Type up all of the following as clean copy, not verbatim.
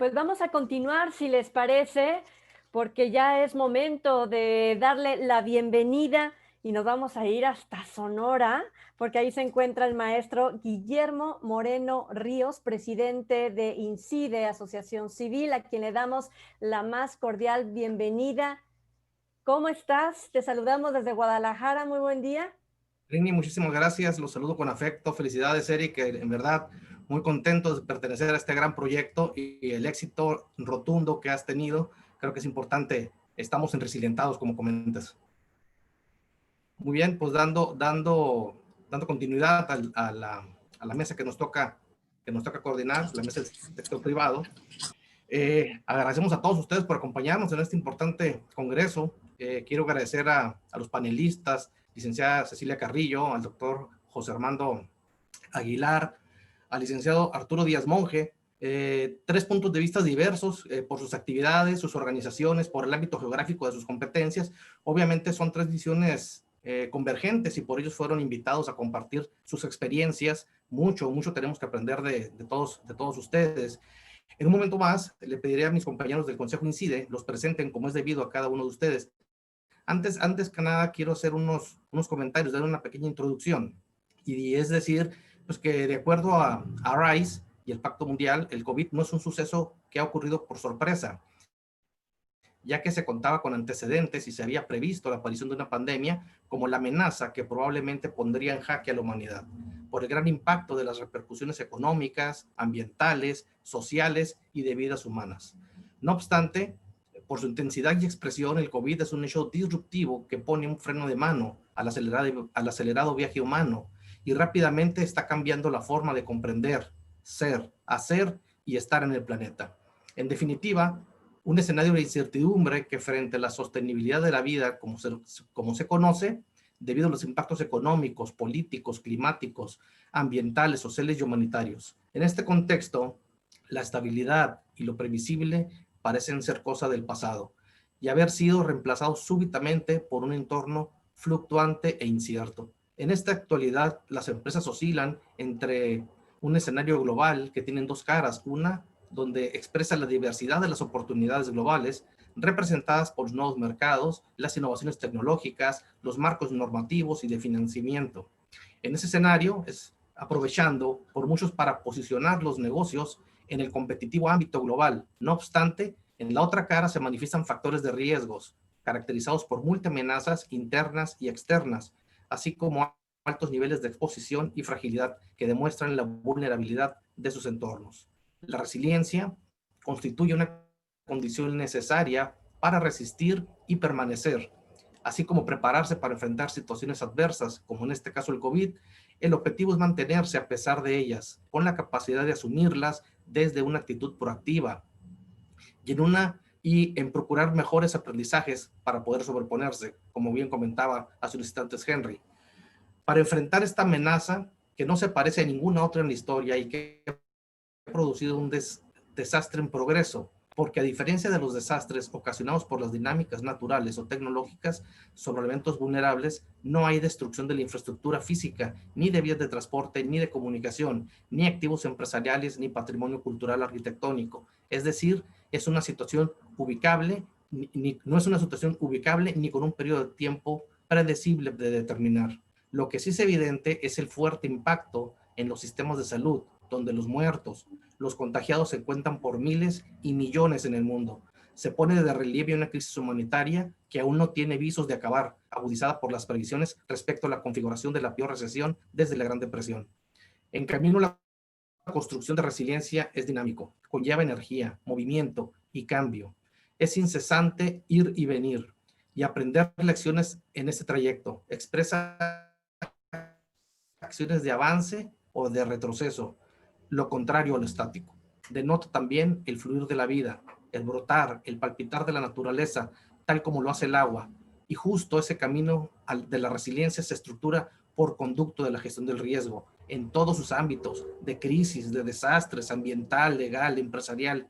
Pues vamos a continuar, si les parece, porque ya es momento de darle la bienvenida y nos vamos a ir hasta Sonora, porque ahí se encuentra el maestro Guillermo Moreno Ríos, presidente de INCIDE, Asociación Civil, a quien le damos la más cordial bienvenida. ¿Cómo estás? Te saludamos desde Guadalajara. Muy buen día. Rini, muchísimas gracias, los saludo con afecto, felicidades Eric, en verdad muy contento de pertenecer a este gran proyecto y el éxito rotundo que has tenido, creo que es importante, estamos en resilientados como comentas. Muy bien, pues dando continuidad a la mesa que nos toca coordinar, la mesa del sector privado. Agradecemos a todos ustedes por acompañarnos en este importante congreso. Quiero agradecer a los panelistas, licenciada Cecilia Carrillo, al doctor José Armando Aguilar, al licenciado Arturo Díaz Monge, tres puntos de vista diversos por sus actividades, sus organizaciones, por el ámbito geográfico de sus competencias. Obviamente son tres visiones convergentes y por ellos fueron invitados a compartir sus experiencias. Mucho tenemos que aprender de todos ustedes. En un momento más, le pediré a mis compañeros del Consejo INCIDE los presenten como es debido a cada uno de ustedes. Antes que nada, quiero hacer unos comentarios, dar una pequeña introducción. Y es decir, pues que de acuerdo a RISE y el Pacto Mundial, el COVID no es un suceso que ha ocurrido por sorpresa, ya que se contaba con antecedentes y se había previsto la aparición de una pandemia como la amenaza que probablemente pondría en jaque a la humanidad, por el gran impacto de las repercusiones económicas, ambientales, sociales y de vidas humanas. No obstante, por su intensidad y expresión, el COVID es un hecho disruptivo que pone un freno de mano al acelerado viaje humano y rápidamente está cambiando la forma de comprender, ser, hacer y estar en el planeta. En definitiva, un escenario de incertidumbre que frente a la sostenibilidad de la vida como se conoce, debido a los impactos económicos, políticos, climáticos, ambientales, sociales y humanitarios. En este contexto, la estabilidad y lo previsible parecen ser cosa del pasado y haber sido reemplazados súbitamente por un entorno fluctuante e incierto. En esta actualidad, las empresas oscilan entre un escenario global que tiene dos caras, una donde expresa la diversidad de las oportunidades globales representadas por los nuevos mercados, las innovaciones tecnológicas, los marcos normativos y de financiamiento. En ese escenario es aprovechando por muchos para posicionar los negocios en el competitivo ámbito global. No obstante, en la otra cara se manifiestan factores de riesgos, caracterizados por multiamenazas internas y externas, así como altos niveles de exposición y fragilidad que demuestran la vulnerabilidad de sus entornos. La resiliencia constituye una condición necesaria para resistir y permanecer, así como prepararse para enfrentar situaciones adversas, como en este caso el COVID. El objetivo es mantenerse a pesar de ellas, con la capacidad de asumirlas desde una actitud proactiva y en procurar mejores aprendizajes para poder sobreponerse, como bien comentaba hace unos instantes Henry. Para enfrentar esta amenaza que no se parece a ninguna otra en la historia y que ha producido un desastre en progreso, porque a diferencia de los desastres ocasionados por las dinámicas naturales o tecnológicas sobre elementos vulnerables, no hay destrucción de la infraestructura física, ni de vías de transporte, ni de comunicación, ni activos empresariales, ni patrimonio cultural arquitectónico. Es decir, es una situación ubicable, no es una situación ubicable ni con un periodo de tiempo predecible de determinar. Lo que sí es evidente es el fuerte impacto en los sistemas de salud, donde los muertos, los contagiados se cuentan por miles y millones en el mundo. Se pone de relieve una crisis humanitaria que aún no tiene visos de acabar, agudizada por las previsiones respecto a la configuración de la peor recesión desde la Gran Depresión. En camino, la construcción de resiliencia es dinámico, conlleva energía, movimiento y cambio. Es incesante ir y venir y aprender lecciones en este trayecto. Expresa acciones de avance o de retroceso, lo contrario a lo estático. Denota también el fluir de la vida, el brotar, el palpitar de la naturaleza, tal como lo hace el agua. Y justo ese camino de la resiliencia se estructura por conducto de la gestión del riesgo, en todos sus ámbitos, de crisis, de desastres, ambiental, legal, empresarial.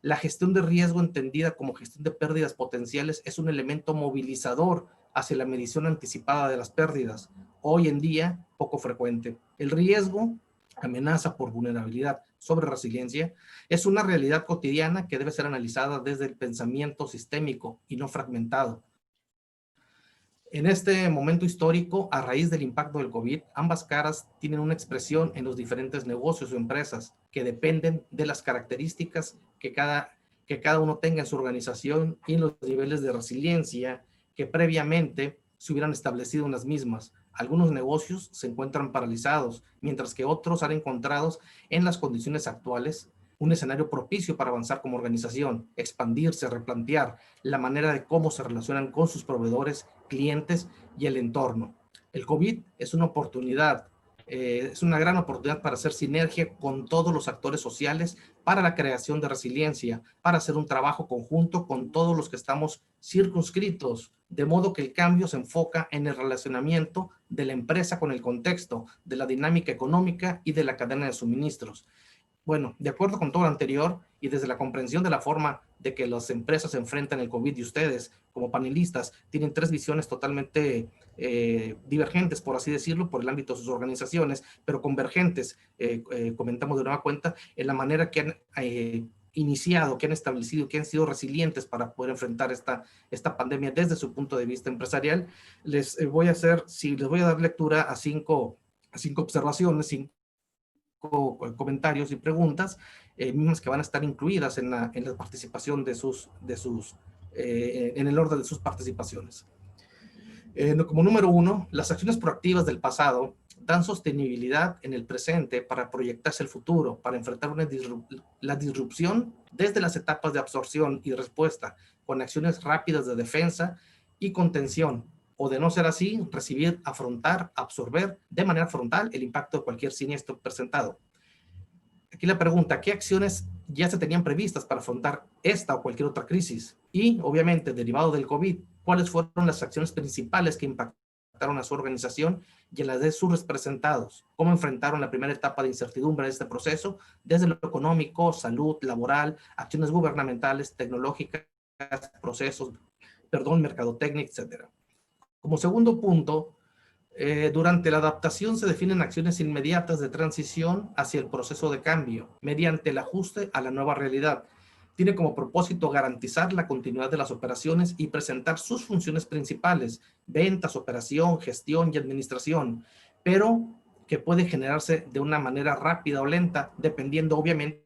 La gestión de riesgo, entendida como gestión de pérdidas potenciales, es un elemento movilizador hacia la medición anticipada de las pérdidas, hoy en día poco frecuente. El riesgo amenaza por vulnerabilidad sobre resiliencia, es una realidad cotidiana que debe ser analizada desde el pensamiento sistémico y no fragmentado. En este momento histórico, a raíz del impacto del COVID, ambas caras tienen una expresión en los diferentes negocios o empresas que dependen de las características que cada uno tenga en su organización y en los niveles de resiliencia que previamente se hubieran establecido en las mismas. Algunos negocios se encuentran paralizados, mientras que otros han encontrado en las condiciones actuales un escenario propicio para avanzar como organización, expandirse, replantear la manera de cómo se relacionan con sus proveedores, clientes y el entorno. El COVID es una oportunidad, es una gran oportunidad para hacer sinergia con todos los actores sociales para la creación de resiliencia, para hacer un trabajo conjunto con todos los que estamos circunscritos, de modo que el cambio se enfoca en el relacionamiento de la empresa con el contexto, de la dinámica económica y de la cadena de suministros. Bueno, de acuerdo con todo lo anterior y desde la comprensión de la forma de que las empresas se enfrentan el COVID y ustedes como panelistas tienen tres visiones totalmente divergentes, por así decirlo, por el ámbito de sus organizaciones, pero convergentes, comentamos de nueva cuenta, en la manera que han iniciado, que han establecido, que han sido resilientes para poder enfrentar esta pandemia desde su punto de vista empresarial. Les voy a dar lectura a cinco observaciones, comentarios y preguntas, mismas que van a estar incluidas en la participación en el orden de sus participaciones. Como número 1, las acciones proactivas del pasado dan sostenibilidad en el presente para proyectarse el futuro, para enfrentar la disrupción desde las etapas de absorción y respuesta, con acciones rápidas de defensa y contención, o de no ser así, recibir, afrontar, absorber de manera frontal el impacto de cualquier siniestro presentado. Aquí la pregunta, ¿qué acciones ya se tenían previstas para afrontar esta o cualquier otra crisis? Y, obviamente, derivado del COVID, ¿cuáles fueron las acciones principales que impactaron a su organización y a las de sus representados? ¿Cómo enfrentaron la primera etapa de incertidumbre de este proceso, desde lo económico, salud, laboral, acciones gubernamentales, tecnológicas, mercadotecnia, etcétera? Como segundo punto, durante la adaptación se definen acciones inmediatas de transición hacia el proceso de cambio, mediante el ajuste a la nueva realidad. Tiene como propósito garantizar la continuidad de las operaciones y presentar sus funciones principales, ventas, operación, gestión y administración, pero que puede generarse de una manera rápida o lenta, dependiendo obviamente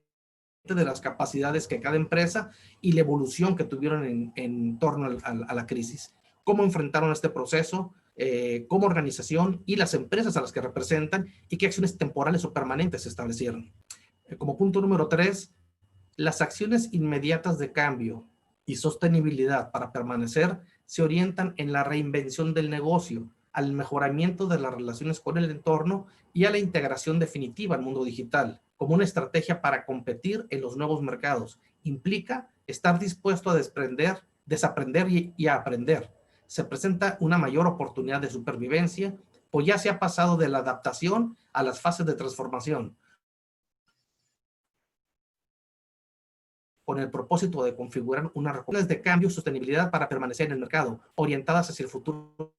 de las capacidades que cada empresa y la evolución que tuvieron en torno a la crisis. ¿Cómo enfrentaron este proceso como organización y las empresas a las que representan y qué acciones temporales o permanentes se establecieron? Como punto número 3, las acciones inmediatas de cambio y sostenibilidad para permanecer se orientan en la reinvención del negocio, al mejoramiento de las relaciones con el entorno y a la integración definitiva al mundo digital, como una estrategia para competir en los nuevos mercados. Implica estar dispuesto a desaprender y a aprender. Se presenta una mayor oportunidad de supervivencia, pues ya se ha pasado de la adaptación a las fases de transformación, con el propósito de configurar unas relaciones de cambio y sostenibilidad para permanecer en el mercado, orientadas hacia el futuro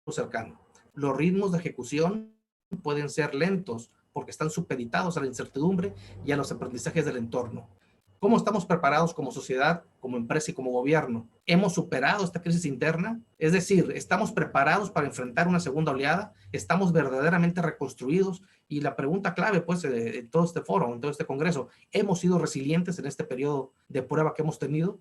cercano. Los ritmos de ejecución pueden ser lentos porque están supeditados a la incertidumbre y a los aprendizajes del entorno. ¿Cómo estamos preparados como sociedad, como empresa y como gobierno? ¿Hemos superado esta crisis interna? Es decir, ¿estamos preparados para enfrentar una segunda oleada? ¿Estamos verdaderamente reconstruidos? Y la pregunta clave, pues, en todo este foro, en todo este congreso, ¿hemos sido resilientes en este periodo de prueba que hemos tenido?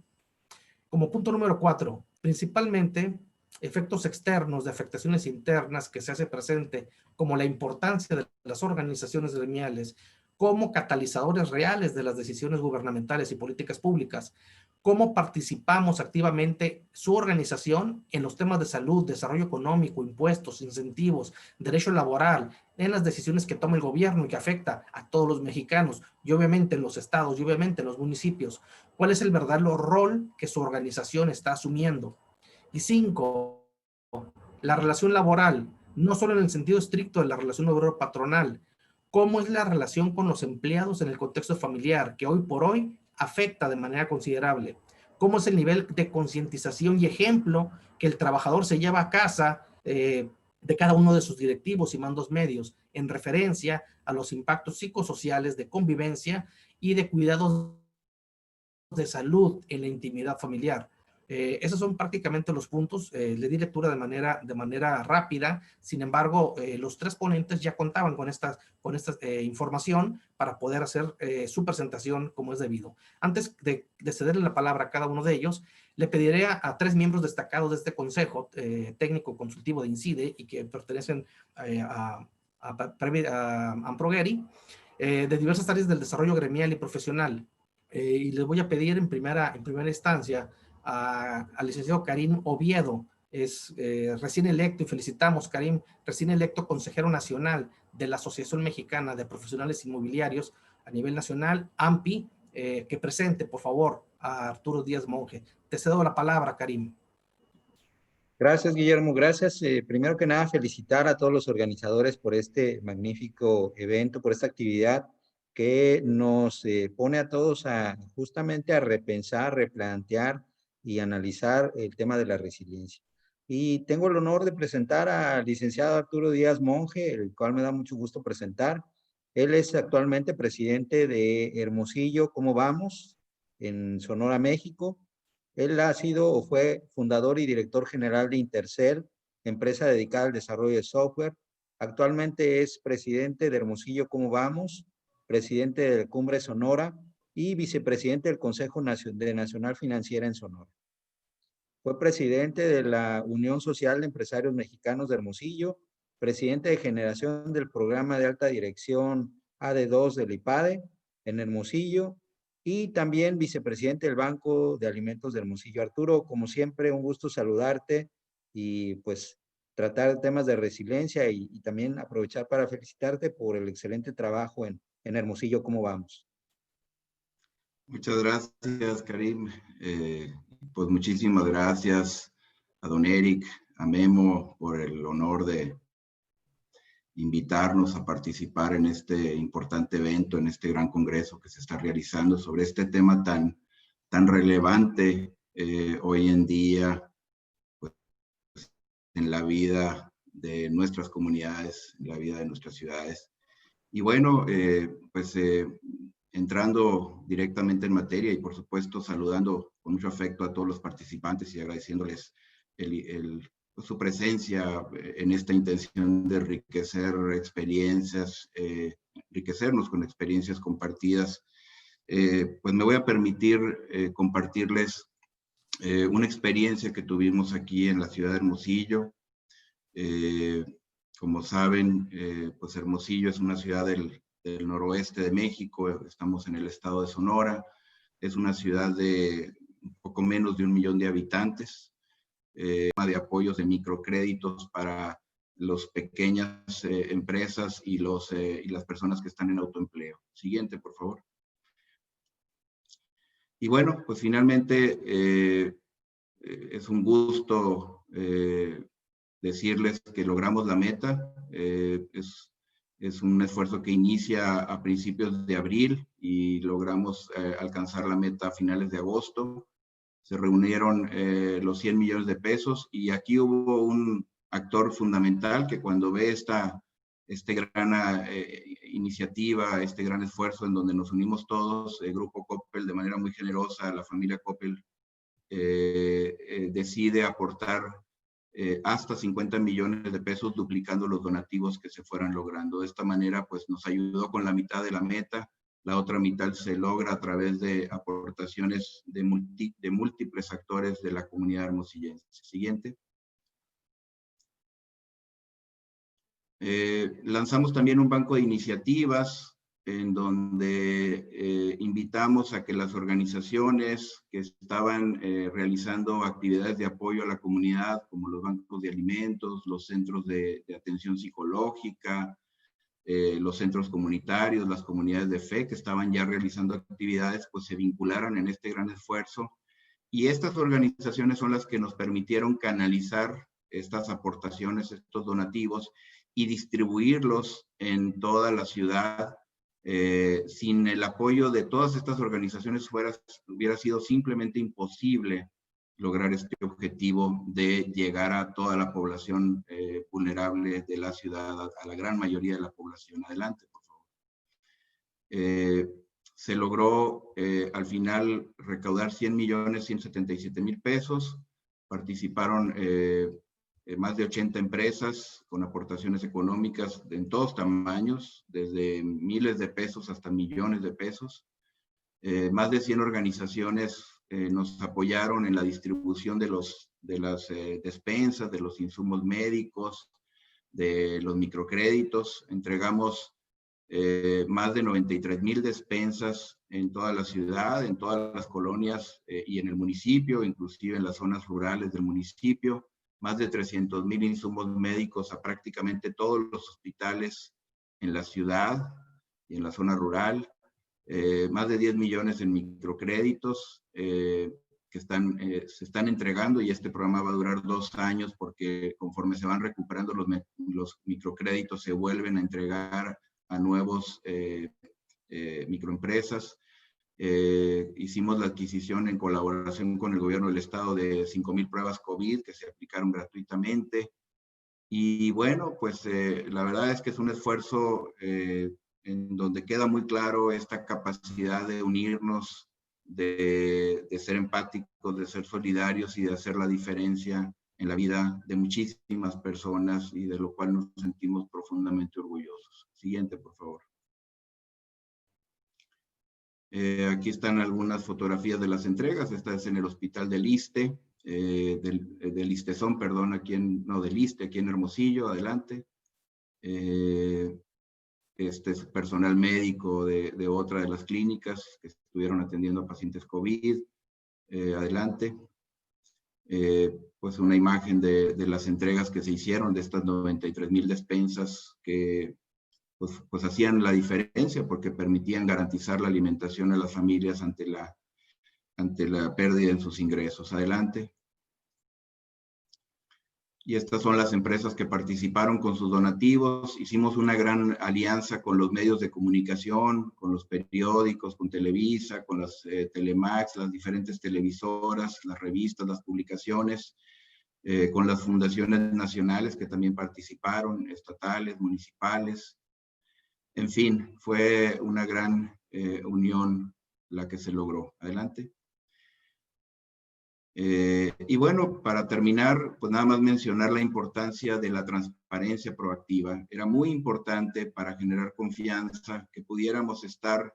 Como punto número 4, principalmente efectos externos de afectaciones internas que se hace presente, como la importancia de las organizaciones gremiales como catalizadores reales de las decisiones gubernamentales y políticas públicas, cómo participamos activamente su organización en los temas de salud, desarrollo económico, impuestos, incentivos, derecho laboral, en las decisiones que toma el gobierno y que afecta a todos los mexicanos, y obviamente en los estados, y obviamente en los municipios. ¿Cuál es el verdadero rol que su organización está asumiendo? Y 5, la relación laboral, no solo en el sentido estricto de la relación obrero-patronal, cómo es la relación con los empleados en el contexto familiar, que hoy por hoy afecta de manera considerable. Cómo es el nivel de concientización y ejemplo que el trabajador se lleva a casa de cada uno de sus directivos y mandos medios en referencia a los impactos psicosociales de convivencia y de cuidados de salud en la intimidad familiar. Esos son prácticamente los puntos. Le di lectura de manera rápida. Sin embargo, los tres ponentes ya contaban con esta información para poder hacer su presentación como es debido. Antes de cederle la palabra a cada uno de ellos, le pediré a tres miembros destacados de este consejo técnico consultivo de INCIDE y que pertenecen a Amprogeri, de diversas áreas del desarrollo gremial y profesional. Y les voy a pedir en primera instancia al licenciado Karim Oviedo. Es recién electo, y felicitamos, Karim, recién electo consejero nacional de la Asociación Mexicana de Profesionales Inmobiliarios a nivel nacional, AMPI, que presente, por favor, a Arturo Díaz Monge. Te cedo la palabra, Karim. Gracias, Guillermo. Gracias. Primero que nada, felicitar a todos los organizadores por este magnífico evento, por esta actividad que nos pone a todos justamente a repensar, replantear y analizar el tema de la resiliencia. Y tengo el honor de presentar al licenciado Arturo Díaz Monge, el cual me da mucho gusto presentar. Él es actualmente presidente de Hermosillo, ¿Cómo Vamos?, en Sonora, México. Él ha sido o fue fundador y director general de Intercel, empresa dedicada al desarrollo de software. Actualmente es presidente de Hermosillo, ¿Cómo Vamos?, presidente de Cumbre Sonora y vicepresidente del Consejo Nacional Financiera en Sonora. Fue presidente de la Unión Social de Empresarios Mexicanos de Hermosillo, presidente de generación del programa de alta dirección AD2 del IPADE en Hermosillo, y también vicepresidente del Banco de Alimentos de Hermosillo. Arturo, como siempre, un gusto saludarte y pues tratar temas de resiliencia y también aprovechar para felicitarte por el excelente trabajo en Hermosillo, ¿Cómo Vamos? Muchas gracias, Karim. Pues muchísimas gracias a don Eric, a Memo, por el honor de invitarnos a participar en este importante evento, en este gran congreso que se está realizando sobre este tema tan relevante hoy en día, pues, en la vida de nuestras comunidades, en la vida de nuestras ciudades. Y bueno, entrando directamente en materia y por supuesto saludando con mucho afecto a todos los participantes y agradeciéndoles su presencia en esta intención de enriquecer experiencias, enriquecernos con experiencias compartidas, pues me voy a permitir compartirles una experiencia que tuvimos aquí en la ciudad de Hermosillo. Como saben, pues Hermosillo es una ciudad del noroeste de México, estamos en el estado de Sonora, es una ciudad de un poco menos de 1 millón de habitantes, de apoyos de microcréditos para las pequeñas empresas y las personas que están en autoempleo. Siguiente, por favor. Y bueno, pues finalmente es un gusto decirles que logramos la meta. Es un esfuerzo que inicia a principios de abril y logramos alcanzar la meta a finales de agosto. Se reunieron los 100 millones de pesos y aquí hubo un actor fundamental que cuando ve esta gran iniciativa, este gran esfuerzo en donde nos unimos todos, el Grupo Coppel de manera muy generosa, la familia Coppel decide aportar hasta 50 millones de pesos, duplicando los donativos que se fueran logrando. De esta manera, pues nos ayudó con la mitad de la meta. La otra mitad se logra a través de aportaciones de múltiples actores de la comunidad hermosillense. Siguiente. Lanzamos también un banco de iniciativas en donde invitamos a que las organizaciones que estaban realizando actividades de apoyo a la comunidad, como los bancos de alimentos, los centros de atención psicológica, los centros comunitarios, las comunidades de fe que estaban ya realizando actividades, pues se vincularan en este gran esfuerzo. Y estas organizaciones son las que nos permitieron canalizar estas aportaciones, estos donativos, y distribuirlos en toda la ciudad. Sin el apoyo de todas estas organizaciones hubiera sido simplemente imposible lograr este objetivo de llegar a toda la población vulnerable de la ciudad, a la gran mayoría de la población. Adelante, por favor. Se logró al final recaudar 100.177.000 pesos. Participaron más de 80 empresas con aportaciones económicas en todos tamaños, desde miles de pesos hasta millones de pesos. Más de 100 organizaciones nos apoyaron en la distribución de las despensas, de los insumos médicos, de los microcréditos. Entregamos más de 93,000 despensas en toda la ciudad, en todas las colonias y en el municipio, inclusive en las zonas rurales del municipio. Más de 300,000 insumos médicos a prácticamente todos los hospitales en la ciudad y en la zona rural. Más de 10 millones en microcréditos que se están entregando, y este programa va a durar 2 años porque conforme se van recuperando los microcréditos se vuelven a entregar a nuevos microempresas. Hicimos la adquisición en colaboración con el gobierno del estado de 5,000 pruebas COVID que se aplicaron gratuitamente. Y bueno, pues la verdad es que es un esfuerzo en donde queda muy claro esta capacidad de unirnos, de ser empáticos, de ser solidarios y de hacer la diferencia en la vida de muchísimas personas, y de lo cual nos sentimos profundamente orgullosos. Siguiente, por favor. Aquí están algunas fotografías de las entregas. Esta es en el Hospital del Iste, del Istezón, perdón, del Iste, aquí en Hermosillo. Adelante. Este es personal médico de otra de las clínicas que estuvieron atendiendo a pacientes COVID. Adelante. Pues una imagen de las entregas que se hicieron de estas 93,000 despensas que pues hacían la diferencia porque permitían garantizar la alimentación a las familias ante la pérdida en sus ingresos. Adelante. Y estas son las empresas que participaron con sus donativos. Hicimos una gran alianza con los medios de comunicación, con los periódicos, con Televisa, con las Telemax, las diferentes televisoras, las revistas, las publicaciones, con las fundaciones nacionales que también participaron, estatales, municipales. En fin, fue una gran unión la que se logró. Adelante. Y bueno, para terminar, pues nada más mencionar la importancia de la transparencia proactiva. Era muy importante para generar confianza que pudiéramos estar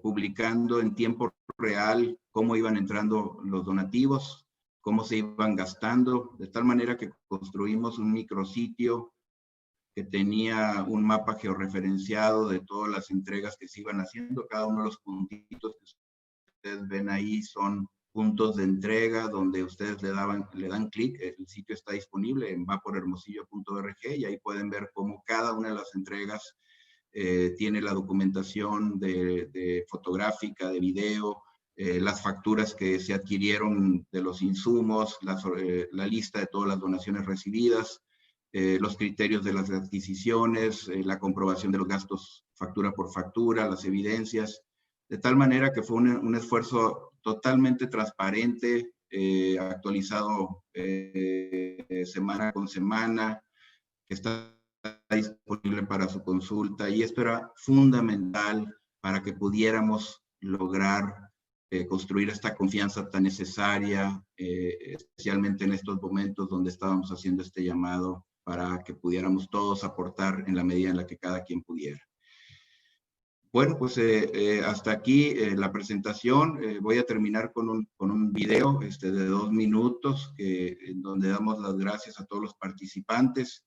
publicando en tiempo real cómo iban entrando los donativos, cómo se iban gastando, de tal manera que construimos un micrositio que tenía un mapa georreferenciado de todas las entregas que se iban haciendo. Cada uno de los puntitos que ustedes ven ahí son puntos de entrega donde ustedes le dan clic. El sitio está disponible en vaporhermosillo.org y ahí pueden ver cómo cada una de las entregas tiene la documentación de fotográfica, de video, las facturas que se adquirieron de los insumos, la lista de todas las donaciones recibidas, los criterios de las adquisiciones, la comprobación de los gastos factura por factura, las evidencias, de tal manera que fue un esfuerzo totalmente transparente, actualizado semana con semana, que está disponible para su consulta, y esto era fundamental para que pudiéramos lograr construir esta confianza tan necesaria, especialmente en estos momentos donde estábamos haciendo este llamado para que pudiéramos todos aportar en la medida en la que cada quien pudiera. Bueno, pues hasta aquí la presentación. Voy a terminar con un video de 2 minutos en donde damos las gracias a todos los participantes,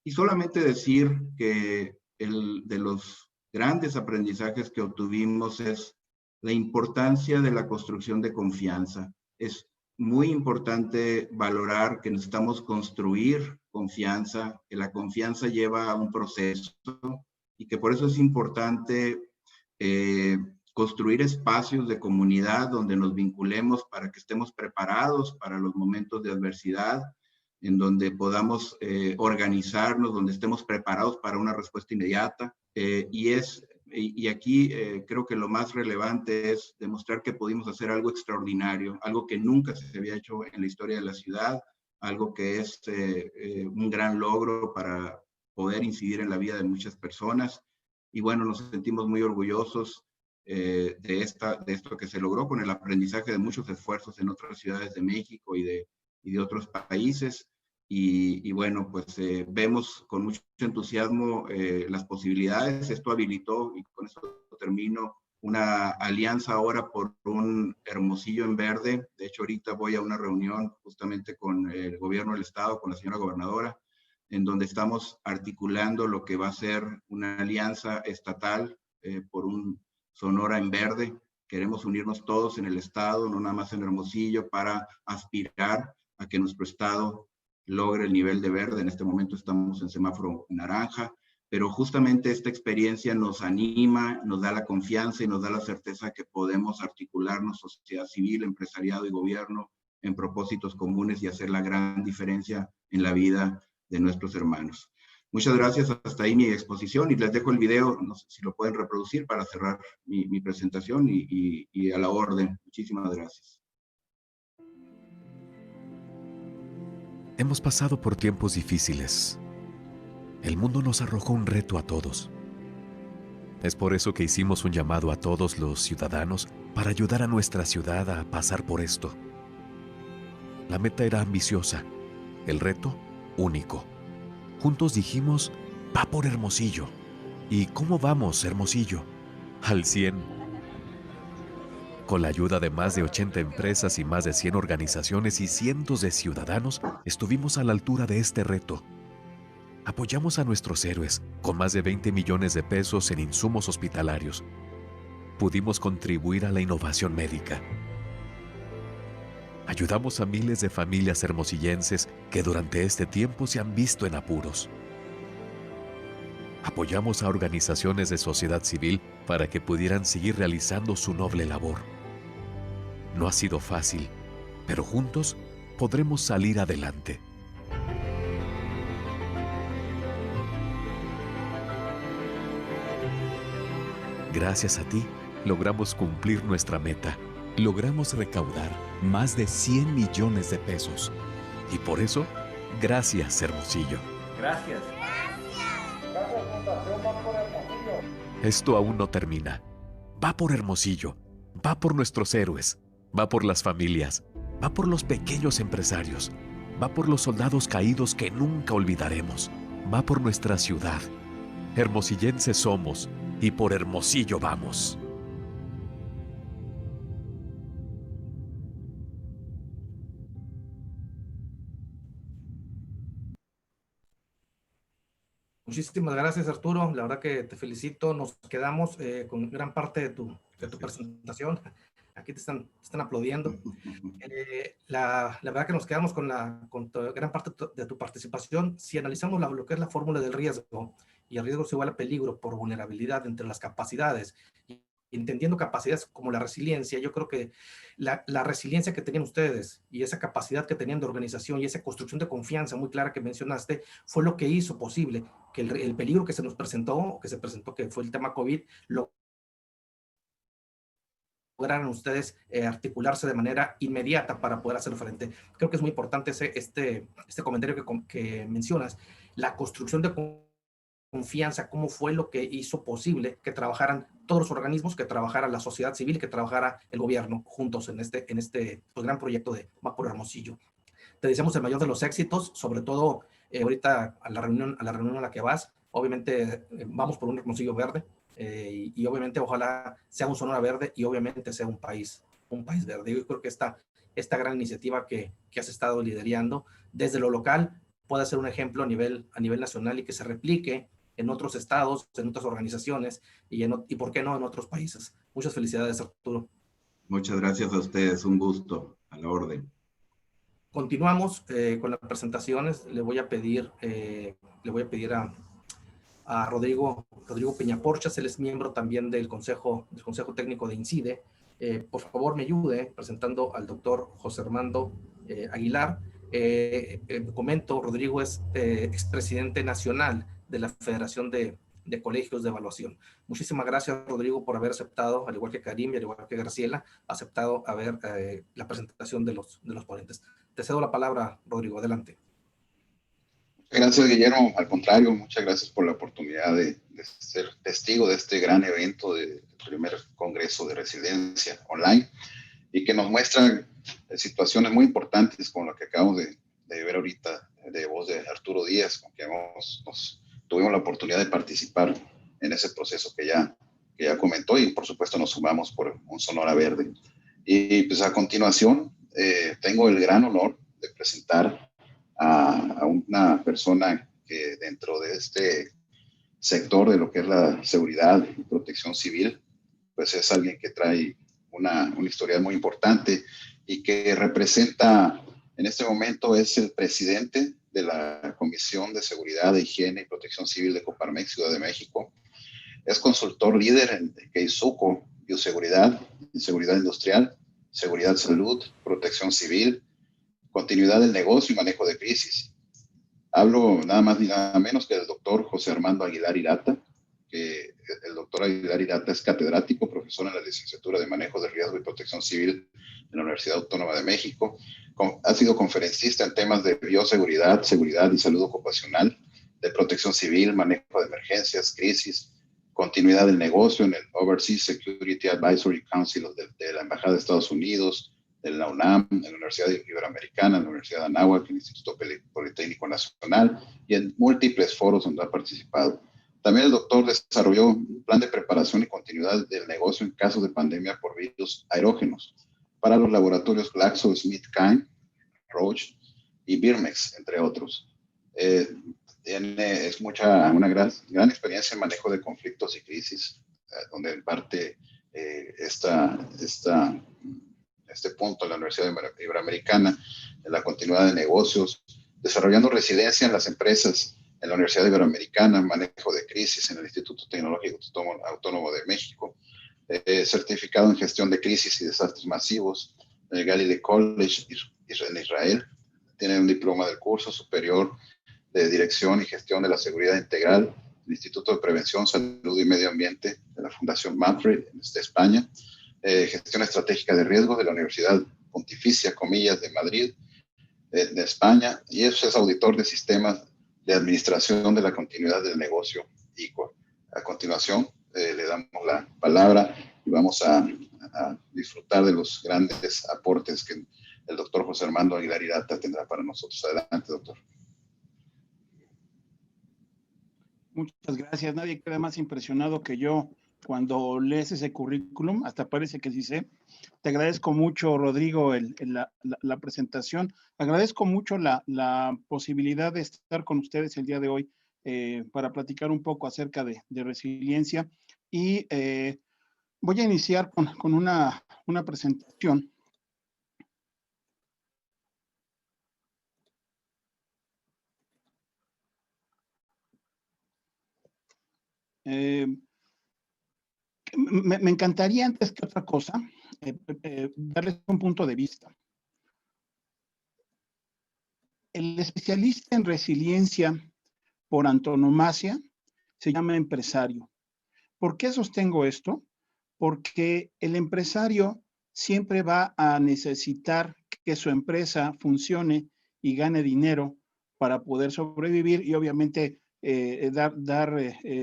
y solamente decir que de los grandes aprendizajes que obtuvimos es la importancia de la construcción de confianza. Es muy importante valorar que necesitamos construir confianza, que la confianza lleva a un proceso y que por eso es importante construir espacios de comunidad donde nos vinculemos para que estemos preparados para los momentos de adversidad, en donde podamos organizarnos, donde estemos preparados para una respuesta inmediata. Y es Y aquí creo que lo más relevante es demostrar que pudimos hacer algo extraordinario, algo que nunca se había hecho en la historia de la ciudad, algo que es un gran logro para poder incidir en la vida de muchas personas. Y bueno, nos sentimos muy orgullosos de esto que se logró con el aprendizaje de muchos esfuerzos en otras ciudades de México y de otros países. Y bueno, pues vemos con mucho entusiasmo las posibilidades. Esto habilitó, y con esto termino, una alianza ahora por un Hermosillo en verde. De hecho, ahorita voy a una reunión justamente con el gobierno del estado, con la señora gobernadora, en donde estamos articulando lo que va a ser una alianza estatal por un Sonora en verde. Queremos unirnos todos en el estado, no nada más en Hermosillo, para aspirar a que nuestro estado logre el nivel de verde. En este momento estamos en semáforo naranja, pero justamente esta experiencia nos anima, nos da la confianza y nos da la certeza que podemos articularnos, sociedad civil, empresariado y gobierno, en propósitos comunes y hacer la gran diferencia en la vida de nuestros hermanos. Muchas gracias, hasta ahí mi exposición, y les dejo el video, no sé si lo pueden reproducir para cerrar mi presentación, y a la orden. Muchísimas gracias. Hemos pasado por tiempos difíciles. El mundo nos arrojó un reto a todos. Es por eso que hicimos un llamado a todos los ciudadanos para ayudar a nuestra ciudad a pasar por esto. La meta era ambiciosa, el reto único. Juntos dijimos, va por Hermosillo. ¿Y cómo vamos, Hermosillo? Al 100. Con la ayuda de más de 80 empresas y más de 100 organizaciones y cientos de ciudadanos, estuvimos a la altura de este reto. Apoyamos a nuestros héroes con más de 20 millones de pesos en insumos hospitalarios. Pudimos contribuir a la innovación médica. Ayudamos a miles de familias hermosillenses que durante este tiempo se han visto en apuros. Apoyamos a organizaciones de sociedad civil para que pudieran seguir realizando su noble labor. No ha sido fácil, pero juntos podremos salir adelante. Gracias a ti, logramos cumplir nuestra meta. Logramos recaudar más de 100 millones de pesos. Y por eso, gracias, Hermosillo. Gracias. Gracias, Fundación Va por Hermosillo. Esto aún no termina. Va por Hermosillo, va por nuestros héroes, va por las familias, va por los pequeños empresarios, va por los soldados caídos que nunca olvidaremos, va por nuestra ciudad. Hermosillenses somos y por Hermosillo vamos. Muchísimas gracias, Arturo. La verdad que te felicito. Nos quedamos con gran parte de tu presentación. Aquí te están aplaudiendo. La verdad que nos quedamos con gran parte de tu participación. Si analizamos lo que es la fórmula del riesgo, y el riesgo es igual a peligro por vulnerabilidad entre las capacidades, y entendiendo capacidades como la resiliencia, yo creo que la resiliencia que tenían ustedes y esa capacidad que tenían de organización y esa construcción de confianza muy clara que mencionaste fue lo que hizo posible que el peligro que se nos presentó, que fue el tema COVID, lograran ustedes articularse de manera inmediata para poder hacer frente. Creo que es muy importante este comentario que mencionas, la construcción de confianza, cómo fue lo que hizo posible que trabajaran todos los organismos, que trabajara la sociedad civil, que trabajara el gobierno juntos en este pues, gran proyecto de Va por Hermosillo. Te deseamos el mayor de los éxitos, sobre todo ahorita a la reunión a la que vas. Obviamente vamos por un Hermosillo verde, y obviamente ojalá sea un Sonora verde y obviamente sea un país verde. Yo creo que esta gran iniciativa que has estado liderando desde lo local puede ser un ejemplo a nivel nacional y que se replique en otros estados, en otras organizaciones y por qué no en otros países. Muchas felicidades, Arturo. Muchas gracias a ustedes, un gusto, a la orden. Continuamos con las presentaciones. Le voy a pedir a Rodrigo Peñaporchas, él es miembro también del Consejo Técnico de INCIDE. Por favor, me ayude presentando al doctor José Armando Aguilar. Comento, Rodrigo es expresidente nacional de la Federación de de colegios de evaluación. Muchísimas gracias, Rodrigo, por haber aceptado, al igual que Karim y al igual que Graciela, aceptado la presentación de los ponentes. Te cedo la palabra, Rodrigo, adelante. Gracias, Guillermo. Al contrario, muchas gracias por la oportunidad de ser testigo de este gran evento del primer Congreso de Resiliencia online y que nos muestra situaciones muy importantes como lo que acabamos de ver ahorita de voz de Arturo Díaz, con que tuvimos la oportunidad de participar en ese proceso que ya comentó, y por supuesto nos sumamos por un Sonora Verde. Y pues a continuación tengo el gran honor de presentar a una persona que dentro de este sector de lo que es la seguridad y protección civil, pues es alguien que trae una historia muy importante y que representa, en este momento es el presidente de la Comisión de Seguridad, Higiene y Protección Civil de Coparmex, Ciudad de México. Es consultor líder en Keisuko, bioseguridad, seguridad industrial, seguridad salud, protección civil, continuidad del negocio y manejo de crisis. Hablo nada más ni nada menos que del doctor José Armando Aguilar Irata, que el doctor Aguilar Irata es catedrático, profesor en la licenciatura de Manejo de Riesgo y Protección Civil en la Universidad Autónoma de México. Ha sido conferencista en temas de bioseguridad, seguridad y salud ocupacional, de protección civil, manejo de emergencias, crisis, continuidad del negocio en el Overseas Security Advisory Council de la Embajada de Estados Unidos, de la UNAM, en la Universidad Iberoamericana, en la Universidad de Anáhuac, en el Instituto Politécnico Nacional y en múltiples foros donde ha participado. También el doctor desarrolló un plan de preparación y continuidad del negocio en casos de pandemia por virus aerógenos para los laboratorios GlaxoSmithKline, Roche y Birmex, entre otros. Tiene una gran experiencia en manejo de conflictos y crisis, donde en parte este punto en la Universidad Iberoamericana, en la continuidad de negocios, desarrollando residencia en las empresas en la Universidad Iberoamericana, manejo de crisis en el Instituto Tecnológico Autónomo de México, certificado en gestión de crisis y desastres masivos en el Galilee College en Israel. Tiene un diploma del curso superior de Dirección y Gestión de la Seguridad Integral del Instituto de Prevención, Salud y Medio Ambiente de la Fundación Manfred de España, Gestión Estratégica de Riesgos de la Universidad Pontificia, comillas, de Madrid, de España, y es auditor de sistemas de administración de la continuidad del negocio ICO. A continuación, le damos la palabra y vamos a disfrutar de los grandes aportes que el doctor José Armando Aguilar Irata tendrá para nosotros. Adelante, doctor. Muchas gracias. Nadie queda más impresionado que yo cuando lees ese currículum, hasta parece que sí sé. Te agradezco mucho, Rodrigo, la presentación. Agradezco mucho la posibilidad de estar con ustedes el día de hoy para platicar un poco acerca de resiliencia. Y voy a iniciar con una presentación. Me encantaría, antes que otra cosa, darles un punto de vista. El especialista en resiliencia por antonomasia se llama empresario. ¿Por qué sostengo esto? Porque el empresario siempre va a necesitar que su empresa funcione y gane dinero para poder sobrevivir y obviamente dar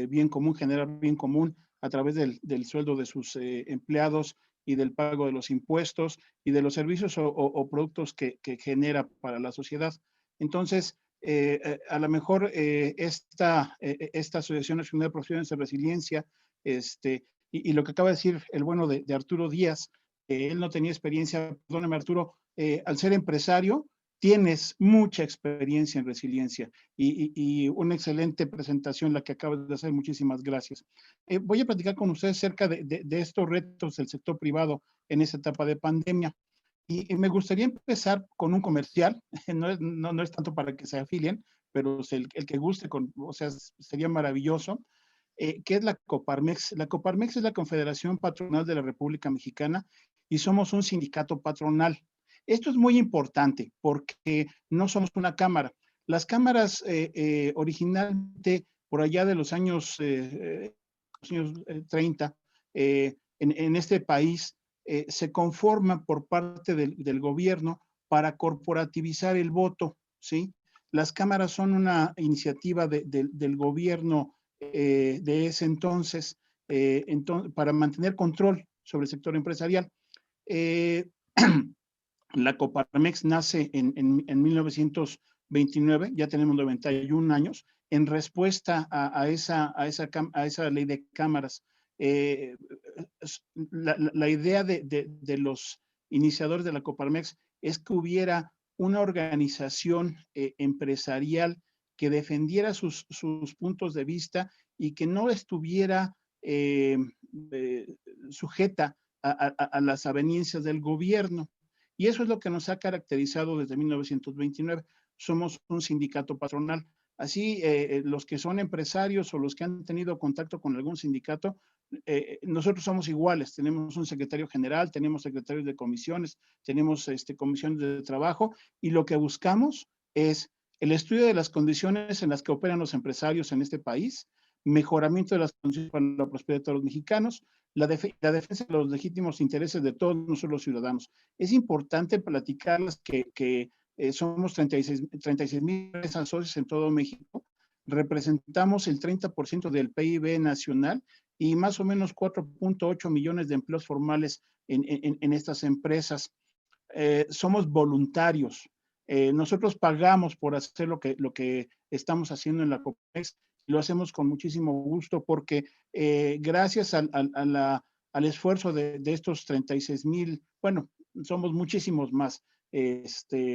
bien común, generar bien común a través del sueldo de sus empleados y del pago de los impuestos y de los servicios o productos que genera para la sociedad. Entonces, a lo mejor esta Asociación Nacional de Profesiones de Resiliencia, y lo que acaba de decir el bueno de Arturo Díaz, él no tenía experiencia, perdóname Arturo, al ser empresario, tienes mucha experiencia en resiliencia y una excelente presentación la que acabas de hacer, muchísimas gracias. Voy a platicar con ustedes acerca de estos retos del sector privado en esta etapa de pandemia. Y me gustaría empezar con un comercial, no es tanto para que se afilien, pero el que guste, o sea, sería maravilloso, que es la Coparmex. La Coparmex es la Confederación Patronal de la República Mexicana y somos un sindicato patronal. Esto es muy importante porque no somos una cámara. Las cámaras originalmente por allá de los años 30, en este país se conforma por parte del gobierno para corporativizar el voto, ¿sí? Las cámaras son una iniciativa del gobierno de ese entonces, para mantener control sobre el sector empresarial. La Coparmex nace en 1929, ya tenemos 91 años, en respuesta a esa ley de cámaras. La idea de los iniciadores de la Coparmex es que hubiera una organización empresarial que defendiera sus puntos de vista y que no estuviera sujeta a las aveniencias del gobierno. Y eso es lo que nos ha caracterizado desde 1929. Somos un sindicato patronal. Así, los que son empresarios o los que han tenido contacto con algún sindicato, nosotros somos iguales. Tenemos un secretario general, tenemos secretarios de comisiones, tenemos comisiones de trabajo, y lo que buscamos es el estudio de las condiciones en las que operan los empresarios en este país, mejoramiento de las condiciones para la prosperidad de todos los mexicanos, la defensa de los legítimos intereses de todos nosotros los ciudadanos. Es importante platicarles que somos 36,000 empresas socias en todo México, representamos el 30% del PIB nacional y más o menos 4.8 millones de empleos formales en estas empresas. Somos voluntarios. Nosotros pagamos por hacer lo que estamos haciendo en la Coparmex. Lo hacemos con muchísimo gusto porque gracias al esfuerzo de estos 36,000, bueno, somos muchísimos más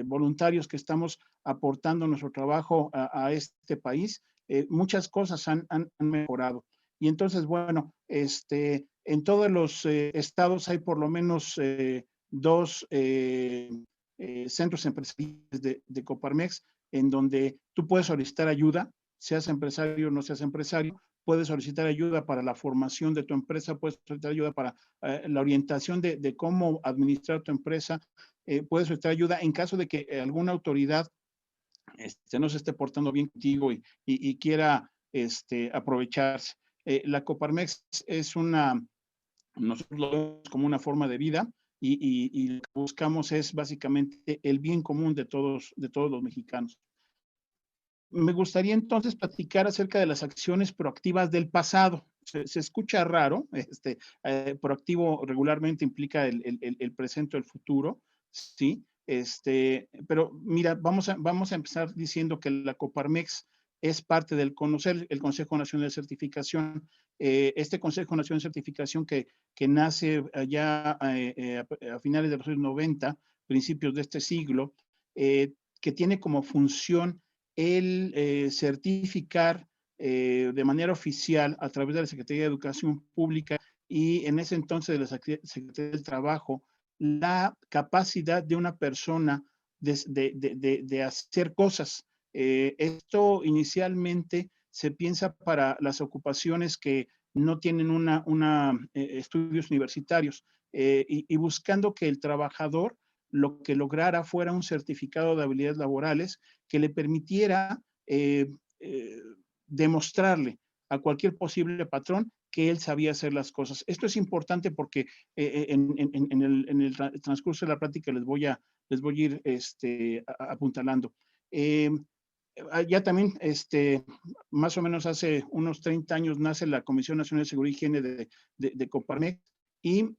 voluntarios que estamos aportando nuestro trabajo a este país. Muchas cosas han mejorado. Y entonces, bueno, en todos los estados hay por lo menos 2 centros empresariales de Coparmex en donde tú puedes solicitar ayuda, seas empresario o no seas empresario, puedes solicitar ayuda para la formación de tu empresa, puedes solicitar ayuda para la orientación de cómo administrar tu empresa, puedes solicitar ayuda en caso de que alguna autoridad no se esté portando bien contigo y quiera aprovecharse. La Coparmex es nosotros lo vemos como una forma de vida y lo que buscamos es básicamente el bien común de todos los mexicanos. Me gustaría entonces platicar acerca de las acciones proactivas del pasado. Se escucha raro, proactivo regularmente implica el presente o el futuro, ¿sí? Pero mira, vamos a empezar diciendo que la Coparmex es parte del CONOCER, el Consejo Nacional de Certificación. Este Consejo Nacional de Certificación que nace allá a finales de los años 90, principios de este siglo, que tiene como función el certificar de manera oficial a través de la Secretaría de Educación Pública y en ese entonces de la Secretaría del Trabajo, la capacidad de una persona de hacer cosas. Esto inicialmente se piensa para las ocupaciones que no tienen estudios universitarios y buscando que el trabajador lo que lograra fuera un certificado de habilidades laborales que le permitiera demostrarle a cualquier posible patrón que él sabía hacer las cosas. Esto es importante porque en el transcurso de la plática les voy a ir apuntalando. Ya también, más o menos hace unos 30 años nace la Comisión Nacional de Seguridad y Higiene de Coparmex y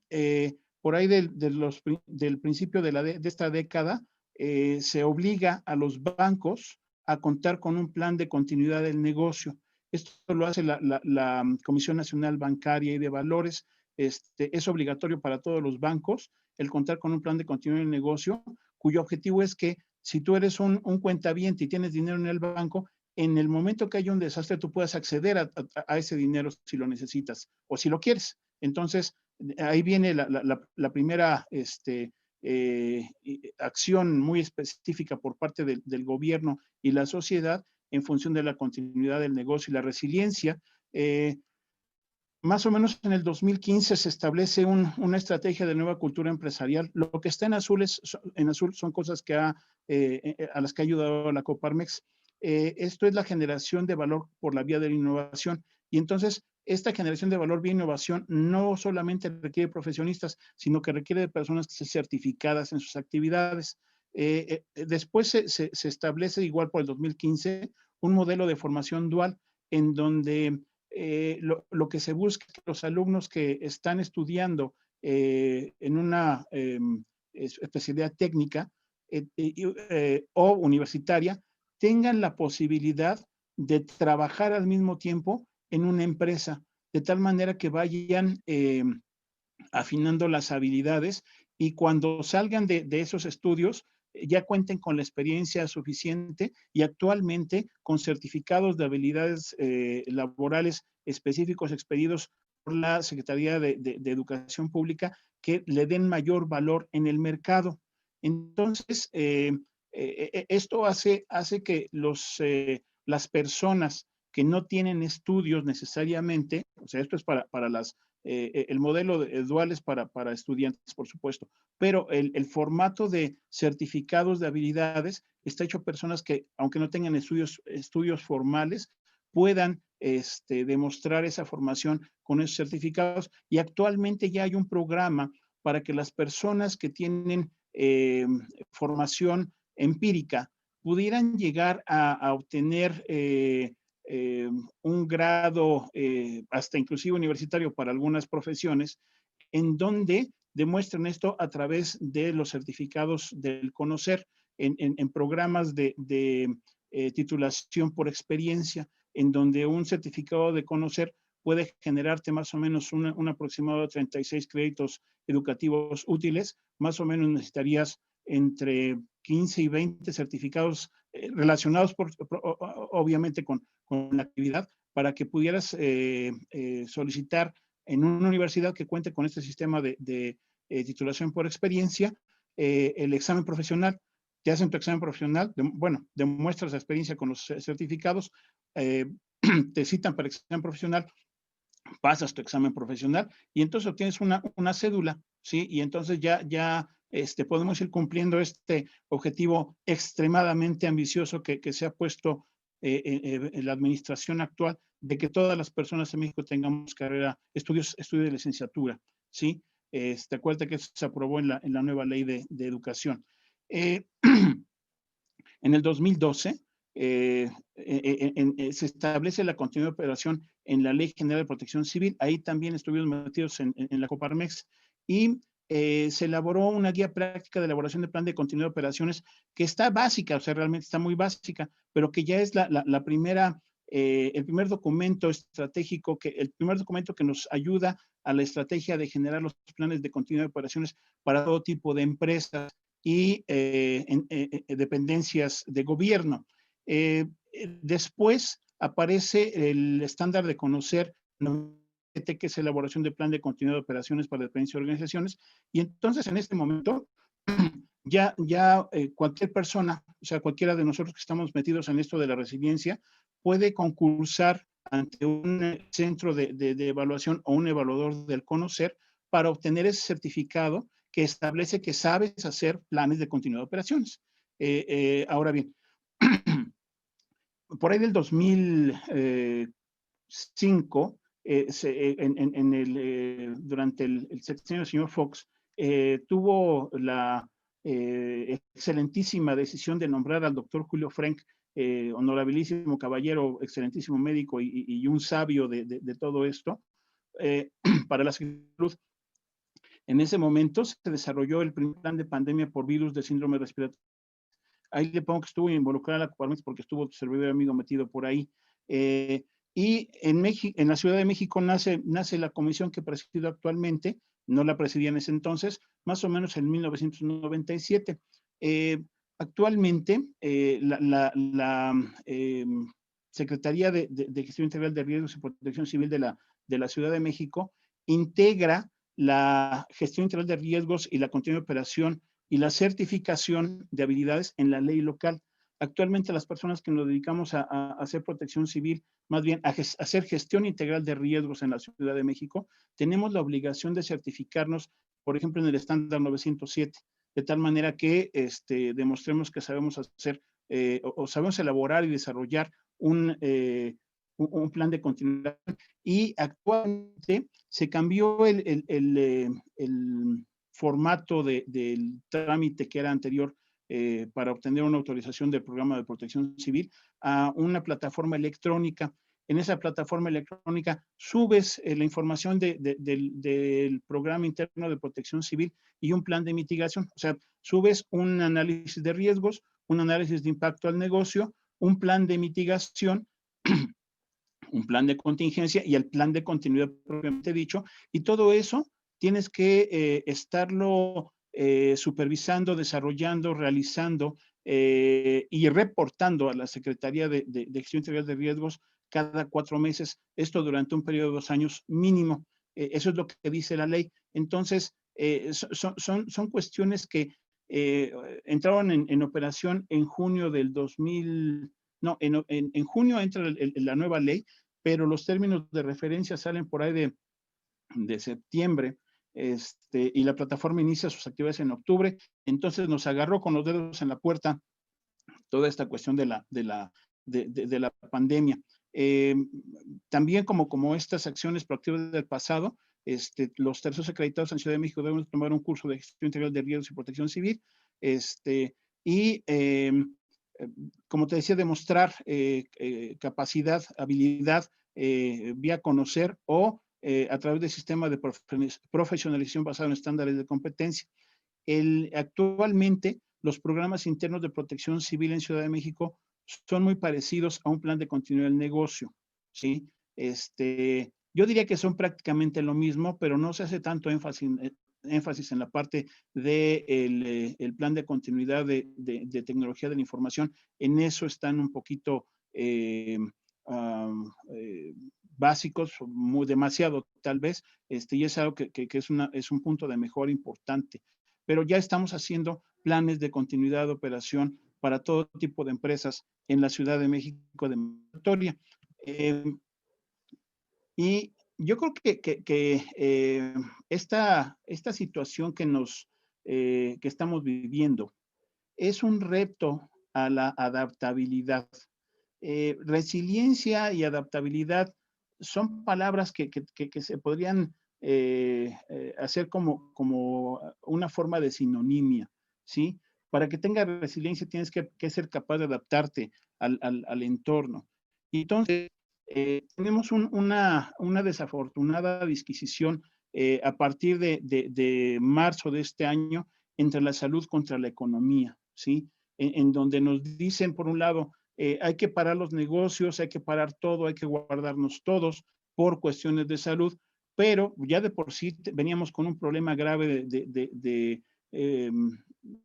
por ahí del principio de esta década se obliga a los bancos a contar con un plan de continuidad del negocio. Esto lo hace la Comisión Nacional Bancaria y de Valores. Es obligatorio para todos los bancos el contar con un plan de continuidad del negocio, cuyo objetivo es que si tú eres un cuentaviente y tienes dinero en el banco, en el momento que haya un desastre, tú puedas acceder a ese dinero si lo necesitas o si lo quieres. Entonces, ahí viene la primera acción muy específica por parte del gobierno y la sociedad en función de la continuidad del negocio y la resiliencia. Más o menos en el 2015 se establece una estrategia de nueva cultura empresarial. Lo que está en azul son cosas a las que ha ayudado la Coparmex. esto es la generación de valor por la vía de la innovación. Y entonces, esta generación de valor vía innovación no solamente requiere profesionistas, sino que requiere de personas que estén certificadas en sus actividades. Después se establece, igual por el 2015, un modelo de formación dual en donde lo que se busca es que los alumnos que están estudiando en una especialidad técnica o universitaria tengan la posibilidad de trabajar al mismo tiempo en una empresa, de tal manera que vayan afinando las habilidades y cuando salgan de esos estudios ya cuenten con la experiencia suficiente y actualmente con certificados de habilidades laborales específicos expedidos por la Secretaría de Educación Pública que le den mayor valor en el mercado. Entonces, esto hace que las personas que no tienen estudios necesariamente, o sea, esto es para el modelo dual es para estudiantes, por supuesto, pero el formato de certificados de habilidades está hecho a personas que, aunque no tengan estudios formales, puedan demostrar esa formación con esos certificados. Y actualmente ya hay un programa para que las personas que tienen formación empírica pudieran llegar a obtener un grado hasta inclusive universitario para algunas profesiones, en donde demuestran esto a través de los certificados del conocer en programas de titulación por experiencia, en donde un certificado de conocer puede generarte más o menos un aproximado de 36 créditos educativos útiles. Más o menos necesitarías entre 15 y 20 certificados relacionados obviamente con la actividad para que pudieras solicitar en una universidad que cuente con este sistema de titulación por experiencia el examen profesional. Te hacen tu examen profesional, demuestras la experiencia con los certificados, te citan para el examen profesional, pasas tu examen profesional y entonces obtienes una cédula, ¿sí? Y entonces ya podemos ir cumpliendo este objetivo extremadamente ambicioso que se ha puesto en la administración actual de que todas las personas en México tengamos estudios de licenciatura, ¿sí? Acuérdate que eso se aprobó en la nueva ley de educación. En el 2012 se establece la continuidad de operación en la Ley General de Protección Civil. Ahí también estuvimos metidos en la Coparmex y se elaboró una guía práctica de elaboración de plan de continuidad de operaciones que está básica, o sea, realmente está muy básica, pero que ya es la primera, el primer documento estratégico, el primer documento que nos ayuda a la estrategia de generar los planes de continuidad de operaciones para todo tipo de empresas y dependencias de gobierno. Después aparece el estándar de conocer, que es elaboración de plan de continuidad de operaciones para dependencias y organizaciones, y entonces en este momento ya cualquier persona, o sea, cualquiera de nosotros que estamos metidos en esto de la resiliencia, puede concursar ante un centro de evaluación o un evaluador del conocer para obtener ese certificado que establece que sabes hacer planes de continuidad de operaciones. Ahora bien, por ahí del 2005, durante el sexenio del señor Fox, tuvo la excelentísima decisión de nombrar al doctor Julio Frenk, honorabilísimo caballero, excelentísimo médico y un sabio de todo esto, para la salud. En ese momento se desarrolló el primer plan de pandemia por virus de síndrome respiratorio. Ahí le pongo que estuvo involucrada la Coparmex porque estuvo tu servidor amigo metido por ahí. Y en la Ciudad de México nace la comisión que presido actualmente, no la presidía en ese entonces, más o menos en 1997. Actualmente, la Secretaría de Gestión Integral de Riesgos y Protección Civil de la Ciudad de México integra la gestión integral de riesgos y la continuidad de operación y la certificación de habilidades en la ley local. Actualmente las personas que nos dedicamos a hacer protección civil, más bien a hacer gestión integral de riesgos en la Ciudad de México, tenemos la obligación de certificarnos, por ejemplo, en el estándar 907, de tal manera que demostremos que sabemos hacer o sabemos elaborar y desarrollar un plan de continuidad, y actualmente se cambió el formato del trámite que era anterior para obtener una autorización del programa de protección civil a una plataforma electrónica. En esa plataforma electrónica subes la información del programa interno de protección civil y un plan de mitigación. O sea, subes un análisis de riesgos, un análisis de impacto al negocio, un plan de mitigación, un plan de contingencia y el plan de continuidad propiamente dicho, y todo eso tienes que estarlo supervisando, desarrollando, realizando y reportando a la Secretaría de Gestión Integral de Riesgos cada 4 meses, esto durante un periodo de 2 años mínimo. Eso es lo que dice la ley. Entonces, son cuestiones que entraron en operación en junio del 2000, no, en junio entra la nueva ley, pero los términos de referencia salen por ahí de septiembre, y la plataforma inicia sus actividades en octubre. Entonces nos agarró con los dedos en la puerta toda esta cuestión de la pandemia. También como estas acciones proactivas del pasado, los terceros acreditados en Ciudad de México deben tomar un curso de gestión integral de riesgos y protección civil, y como te decía, demostrar capacidad, habilidad vía conocer o a través del sistema de profesionalización basado en estándares de competencia. Actualmente, los programas internos de protección civil en Ciudad de México son muy parecidos a un plan de continuidad del negocio, ¿sí? Yo diría que son prácticamente lo mismo, pero no se hace tanto énfasis en la parte del el plan de continuidad de tecnología de la información. En eso están un poquito básicos, demasiado tal vez, y es algo que es un punto de mejora importante. Pero ya estamos haciendo planes de continuidad de operación para todo tipo de empresas en la Ciudad de México de mandatoria. Y yo creo que esta situación que estamos viviendo es un reto a la adaptabilidad. Resiliencia y adaptabilidad son palabras que se podrían hacer como una forma de sinonimia, ¿sí? Para que tengas resiliencia tienes que ser capaz de adaptarte al entorno. Y entonces, tenemos una desafortunada disquisición a partir de marzo de este año entre la salud contra la economía, ¿sí? En donde nos dicen, por un lado, hay que parar los negocios, hay que parar todo, hay que guardarnos todos por cuestiones de salud, pero ya de por sí veníamos con un problema grave de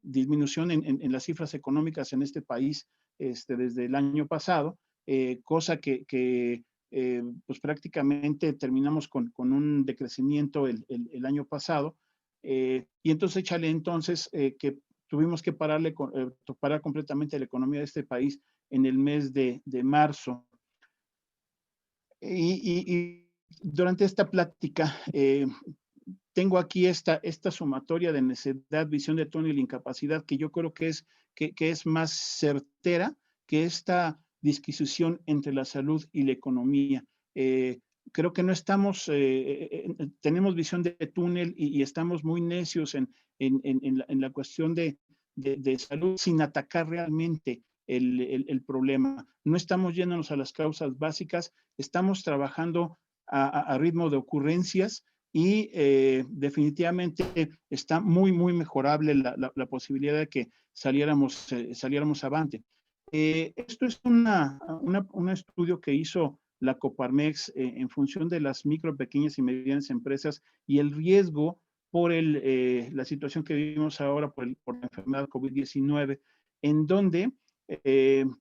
disminución en las cifras económicas en este país desde el año pasado, cosa que pues prácticamente terminamos con un decrecimiento el año pasado, y entonces échale entonces que tuvimos que parar completamente la economía de este país en el mes de marzo. Y durante esta plática tengo aquí esta sumatoria de necesidad, visión de túnel e incapacidad, que yo creo que es más certera que esta disquisición entre la salud y la economía. Creo que no estamos, tenemos visión de túnel y estamos muy necios en la cuestión de salud sin atacar realmente el problema. No estamos yéndonos a las causas básicas, estamos trabajando a ritmo de ocurrencias y definitivamente está muy mejorable la posibilidad de que saliéramos avante. Esto es un estudio que hizo la Coparmex en función de las micro, pequeñas y medianas empresas y el riesgo por la situación que vivimos ahora por la enfermedad COVID-19, en donde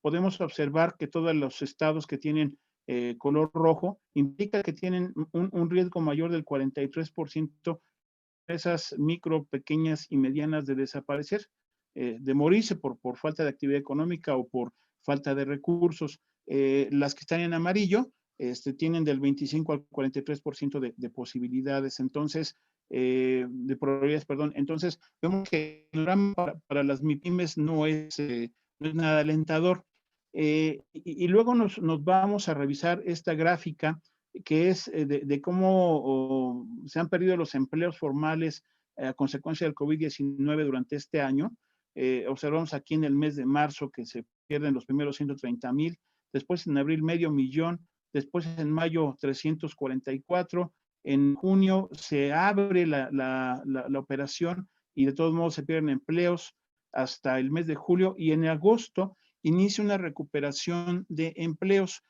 podemos observar que todos los estados que tienen color rojo implica que tienen un riesgo mayor del 43% de esas micro, pequeñas y medianas de desaparecer, de morirse por falta de actividad económica o por falta de recursos. Las que están en amarillo tienen del 25 al 43% de posibilidades, entonces, de probabilidades, perdón. Entonces, vemos que el programa para las MIPYMES no es no es nada alentador. Y luego nos vamos a revisar esta gráfica que es de cómo se han perdido los empleos formales a consecuencia del COVID-19 durante este año. Observamos aquí en el mes de marzo que se pierden los primeros 130,000, después en abril 500,000, después en mayo 344, en junio se abre la operación y de todos modos se pierden empleos hasta el mes de julio, y en agosto inicia una recuperación de empleos.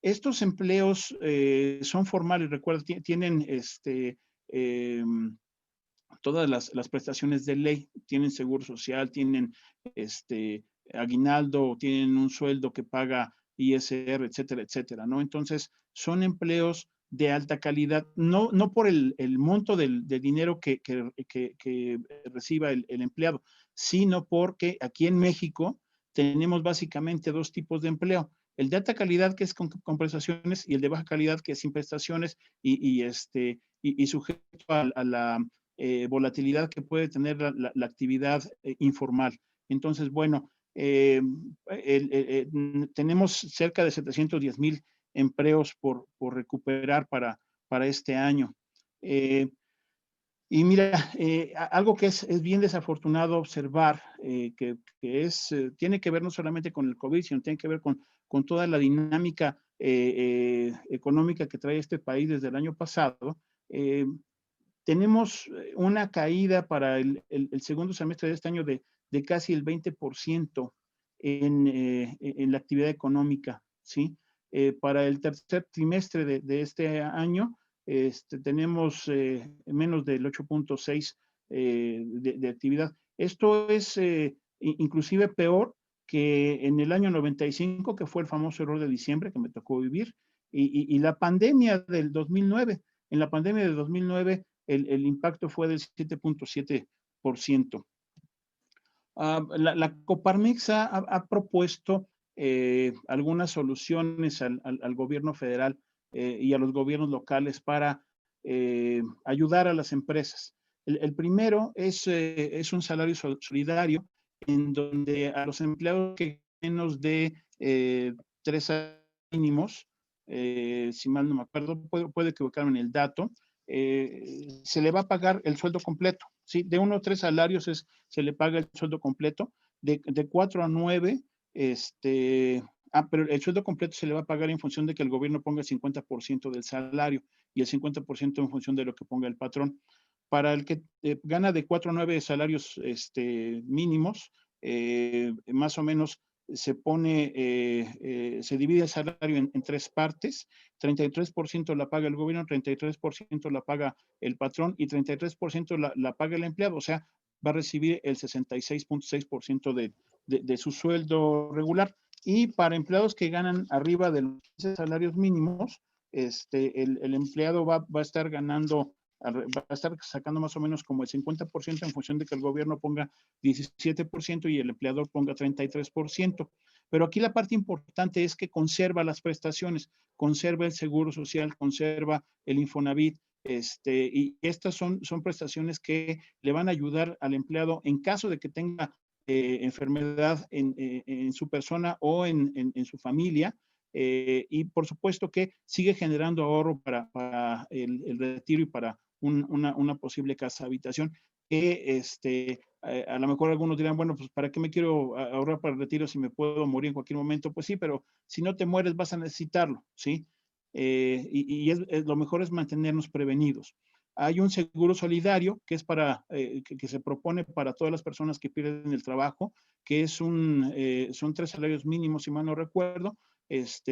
Estos empleos son formales, recuerda, tienen todas las prestaciones de ley, tienen seguro social, tienen aguinaldo, tienen un sueldo que paga ISR, etcétera, etcétera, ¿no? Entonces, son empleos de alta calidad, no por el monto del dinero que reciba el empleado, sino porque aquí en México tenemos básicamente dos tipos de empleo: el de alta calidad, que es con prestaciones, y el de baja calidad, que es sin prestaciones y sujeto a la volatilidad que puede tener la actividad informal. Entonces, bueno, tenemos cerca de 710,000 empleos por recuperar para este año. Y mira, algo que es bien desafortunado observar, que tiene que ver no solamente con el COVID, sino tiene que ver con toda la dinámica económica que trae este país desde el año pasado. Tenemos una caída para el segundo semestre de este año de casi el 20% en la actividad económica, ¿sí? Para el tercer trimestre de este año, tenemos menos del 8.6 de actividad. Esto es inclusive peor que en el año 95, que fue el famoso error de diciembre que me tocó vivir, y la pandemia del 2009. En la pandemia del 2009, el impacto fue del 7.7%. La Coparmex ha propuesto algunas soluciones al gobierno federal y a los gobiernos locales para ayudar a las empresas. El primero es un salario solidario, en donde a los empleados que menos de 3 mínimos, si mal no me acuerdo, puedo equivocarme en el dato, se le va a pagar el sueldo completo, ¿sí? De 1 a 3 salarios se le paga el sueldo completo, de 4 a 9, pero el sueldo completo se le va a pagar en función de que el gobierno ponga el 50% del salario y el 50% en función de lo que ponga el patrón. Para el que gana de 4 a 9 salarios mínimos, más o menos se divide el salario en 3 partes: 33% la paga el gobierno, 33% la paga el patrón y 33% la paga el empleado. O sea, va a recibir el 66.6% de su sueldo regular. Y para empleados que ganan arriba de los 15 salarios mínimos, el empleado va a estar ganando, va a estar sacando más o menos como el 50% en función de que el gobierno ponga 17% y el empleador ponga 33%. Pero aquí la parte importante es que conserva las prestaciones, conserva el seguro social, conserva el Infonavit, y estas son prestaciones que le van a ayudar al empleado en caso de que tenga enfermedad en su persona o en su familia, y por supuesto que sigue generando ahorro para el retiro y para una posible casa habitación, que a lo mejor algunos dirán, bueno, pues ¿para qué me quiero ahorrar para el retiro si me puedo morir en cualquier momento? Pues sí, pero si no te mueres vas a necesitarlo, ¿sí? Lo mejor es mantenernos prevenidos. Hay un seguro solidario que es que se propone para todas las personas que pierden el trabajo, que son 3 salarios mínimos, si mal no recuerdo,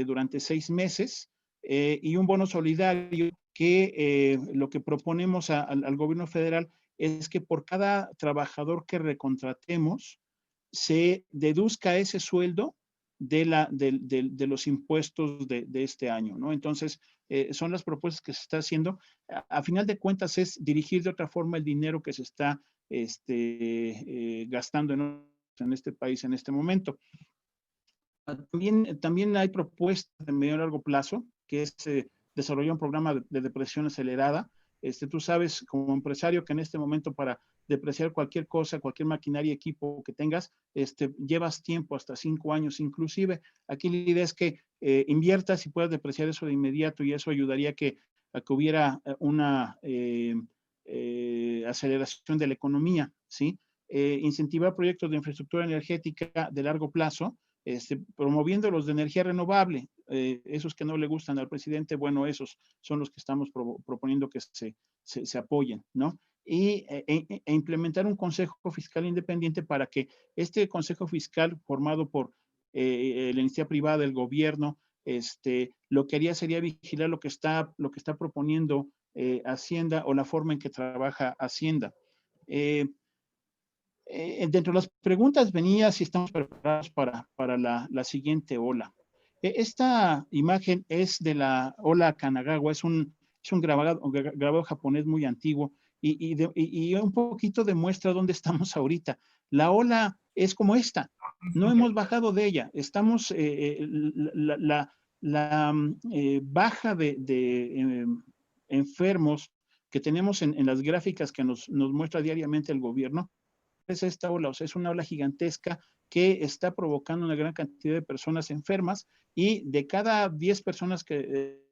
durante 6 meses, y un bono solidario que lo que proponemos al gobierno federal es que por cada trabajador que recontratemos se deduzca ese sueldo de los impuestos de este año, ¿no? Entonces, son las propuestas que se está haciendo. A final de cuentas, es dirigir de otra forma el dinero que se está gastando en este país en este momento. También hay propuestas de medio y largo plazo, que es desarrollar un programa de depresión acelerada. Tú sabes como empresario que en este momento para depreciar cualquier cosa, cualquier maquinaria, equipo que tengas, llevas tiempo, hasta 5 años inclusive. Aquí la idea es que inviertas y puedas depreciar eso de inmediato, y eso ayudaría a que hubiera una aceleración de la economía, ¿sí? Incentivar proyectos de infraestructura energética de largo plazo, promoviendo los de energía renovable, esos que no le gustan al presidente, bueno, esos son los que estamos proponiendo que se apoyen, ¿no? Y implementar un consejo fiscal independiente para que este consejo fiscal formado por la iniciativa privada del gobierno, lo que haría sería vigilar lo que está proponiendo Hacienda, o la forma en que trabaja Hacienda. Dentro de las preguntas venía si estamos preparados para la siguiente ola. Esta imagen es de la ola Kanagawa, es un grabado japonés muy antiguo, y un poquito demuestra dónde estamos ahorita. La ola es como esta, no hemos bajado de ella, estamos, la baja de enfermos que tenemos en las gráficas que nos muestra diariamente el gobierno, es esta ola, o sea, es una ola gigantesca que está provocando una gran cantidad de personas enfermas, y de cada 10 personas que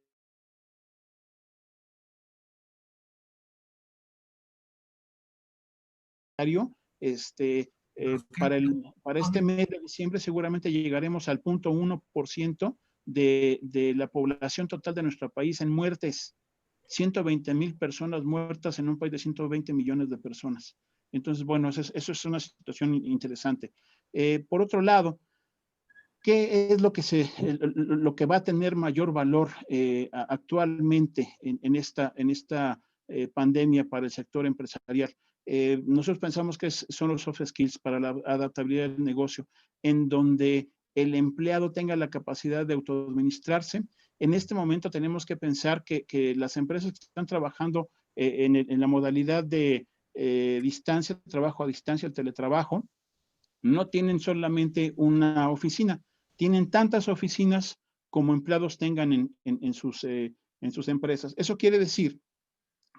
para este mes de diciembre seguramente llegaremos al 0.1% de la población total de nuestro país en muertes. 120,000 personas muertas en un país de 120 millones de personas. Entonces, bueno, eso es una situación interesante. Por otro lado, ¿qué es lo que va a tener mayor valor actualmente en esta pandemia para el sector empresarial? Nosotros pensamos que son los soft skills para la adaptabilidad del negocio, en donde el empleado tenga la capacidad de autoadministrarse. En este momento tenemos que pensar que las empresas que están trabajando en la modalidad de distancia, trabajo a distancia, el teletrabajo, no tienen solamente una oficina, tienen tantas oficinas como empleados tengan en sus empresas. Eso quiere decir